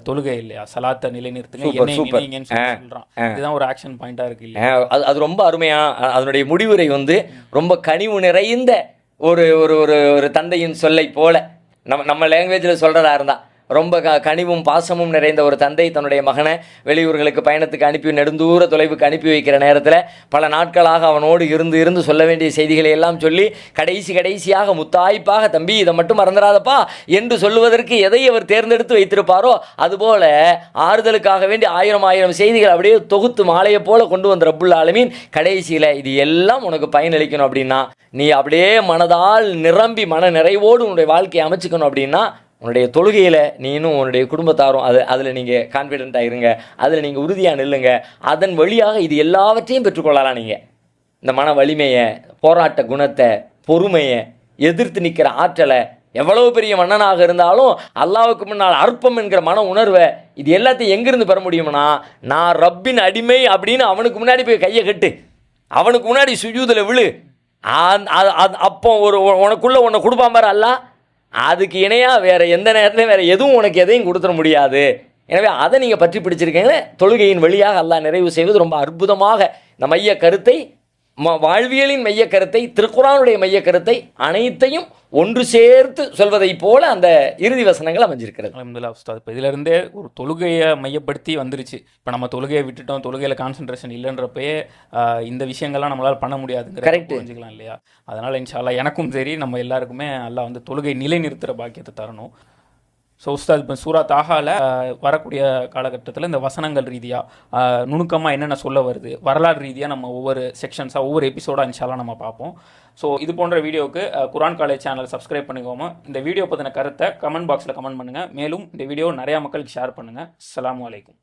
தொழுகை இல்லையா, சலாத்தை நிலைநிறுத்துங்க, என்னைங்கன்னு சொல்கிறான். இதுதான் ஒரு ஆக்ஷன் பாயிண்ட்டாக இருக்கு இல்லையா? அது ரொம்ப அருமையாக அதனுடைய முடிவுரை வந்து ரொம்ப கனிவு நிறைந்த ஒரு ஒரு ஒரு தந்தையின் சொல்லை போல நம்ம லாங்குவேஜில் சொல்கிறதா இருந்தால் ரொம்ப கனிவும் பாசமும் நிறைந்த ஒரு தந்தை தன்னுடைய மகனை வெளியூர்களுக்கு பயணத்துக்கு அனுப்பி நெடுந்தூர தொலைவுக்கு அனுப்பி வைக்கிற நேரத்தில் பல நாட்களாக அவனோடு இருந்து சொல்ல வேண்டிய செய்திகளை எல்லாம் சொல்லி கடைசியாக முத்தாய்ப்பாக, தம்பி இதை மட்டும் மறந்துடாதப்பா என்று சொல்லுவதற்கு எதை அவர் தேர்ந்தெடுத்து வைத்திருப்பாரோ அதுபோல ஆறுதலுக்காக வேண்டி ஆயிரம் செய்திகள் அப்படியே தொகுத்து மாலையை போல கொண்டு வந்த ரப்புல் ஆலமீன் கடைசியில் இது எல்லாம் உனக்கு பயனளிக்கணும் அப்படின்னா, நீ அப்படியே மனதால் நிரம்பி மன நிறைவோடு உன்னுடைய வாழ்க்கையை அமைச்சுக்கணும் அப்படின்னா உன்னுடைய தொழுகையில் நீனும் உன்னுடைய குடும்பத்தாரும் அதில் நீங்கள் கான்ஃபிடென்ட்டாக இருங்க, அதில் நீங்கள் உறுதியாக நில்லுங்க. அதன் வழியாக இது எல்லாவற்றையும் பெற்றுக்கொள்ளலாம். நீங்கள் இந்த மன வலிமையை, போராட்ட குணத்தை, பொறுமையை, எதிர்த்து நிற்கிற ஆற்றலை, எவ்வளவு பெரிய மன்னனாக இருந்தாலும் அல்லாஹ்வுக்கு முன்னால் அற்பம் என்கிற மன உணர்வை, இது எல்லாத்தையும் எங்கேருந்து பெற முடியும்னா, நான் ரப்பின் அடிமை அப்படின்னு அவனுக்கு முன்னாடி போய் கையை கட்டு, அவனுக்கு முன்னாடி சுஜூதில் விழு. அப்போ உனக்குள்ளே உன்னை கொடுப்பான் பாரு அல்லாஹ், அதுக்கு இணையாக வேறு எந்த நேரத்துலையும் வேறு எதுவும் உனக்கு எதையும் கொடுத்துட முடியாது. எனவே அதை நீங்கள் பற்றி பிடிச்சிருக்கீங்க. தொழுகையின் வழியாக அல்லாஹ் நிறைவு செய்வது ரொம்ப அற்புதமாக இந்த மைய கருத்தை, வாழ்வியலின் மைய கருத்தை, திருக்குரானுடைய மைய கருத்தை அனைத்தையும் ஒன்று சேர்த்து சொல்வதை போல அந்த இறுதி வசனங்கள் அமைஞ்சிருக்கிறது. அல்ஹம்துலில்லாஹ் உஸ்தாத், இப்போ இதிலிருந்தே ஒரு தொழுகையை மையப்படுத்தி வந்துருச்சு. இப்போ நம்ம தொழுகையை விட்டுட்டோம், தொழுகையில் கான்சன்ட்ரேஷன் இல்லைன்றப்பயே இந்த விஷயங்கள்லாம் நம்மளால் பண்ண முடியாதுங்கிற கரெக்ட் புரிஞ்சுக்கலாம் இல்லையா? அதனால் இன்ஷா அல்லாஹ் எனக்கும் சரி நம்ம எல்லாருக்குமே அல்லாஹ் வந்து தொழுகை நிலை நிறுத்துகிற பாக்கியத்தை தரணும். ஸோ உஸ்தாத், இப்போ சூரா தாஹாவில் வரக்கூடிய காலகட்டத்தில் இந்த வசனங்கள் ரீதியாக நுணுக்கமாக என்னென்ன சொல்ல வருது, வரலாறு ரீதியாக நம்ம ஒவ்வொரு செக்ஷன்ஸாக ஒவ்வொரு எபிசோடாக இன்ஷால்லாம் நம்ம பார்ப்போம். ஸோ இது போன்ற வீடியோவுக்கு குரான் காலேஜ் சேனல் சப்ஸ்கிரைப் பண்ணிக்கோங்க. இந்த வீடியோ பற்றின கருத்தை கமெண்ட் பாக்ஸில் கமெண்ட் பண்ணுங்கள். மேலும் இந்த வீடியோ நிறையா மக்களுக்கு ஷேர் பண்ணுங்கள். அஸ்ஸலாமு அலைக்கும்.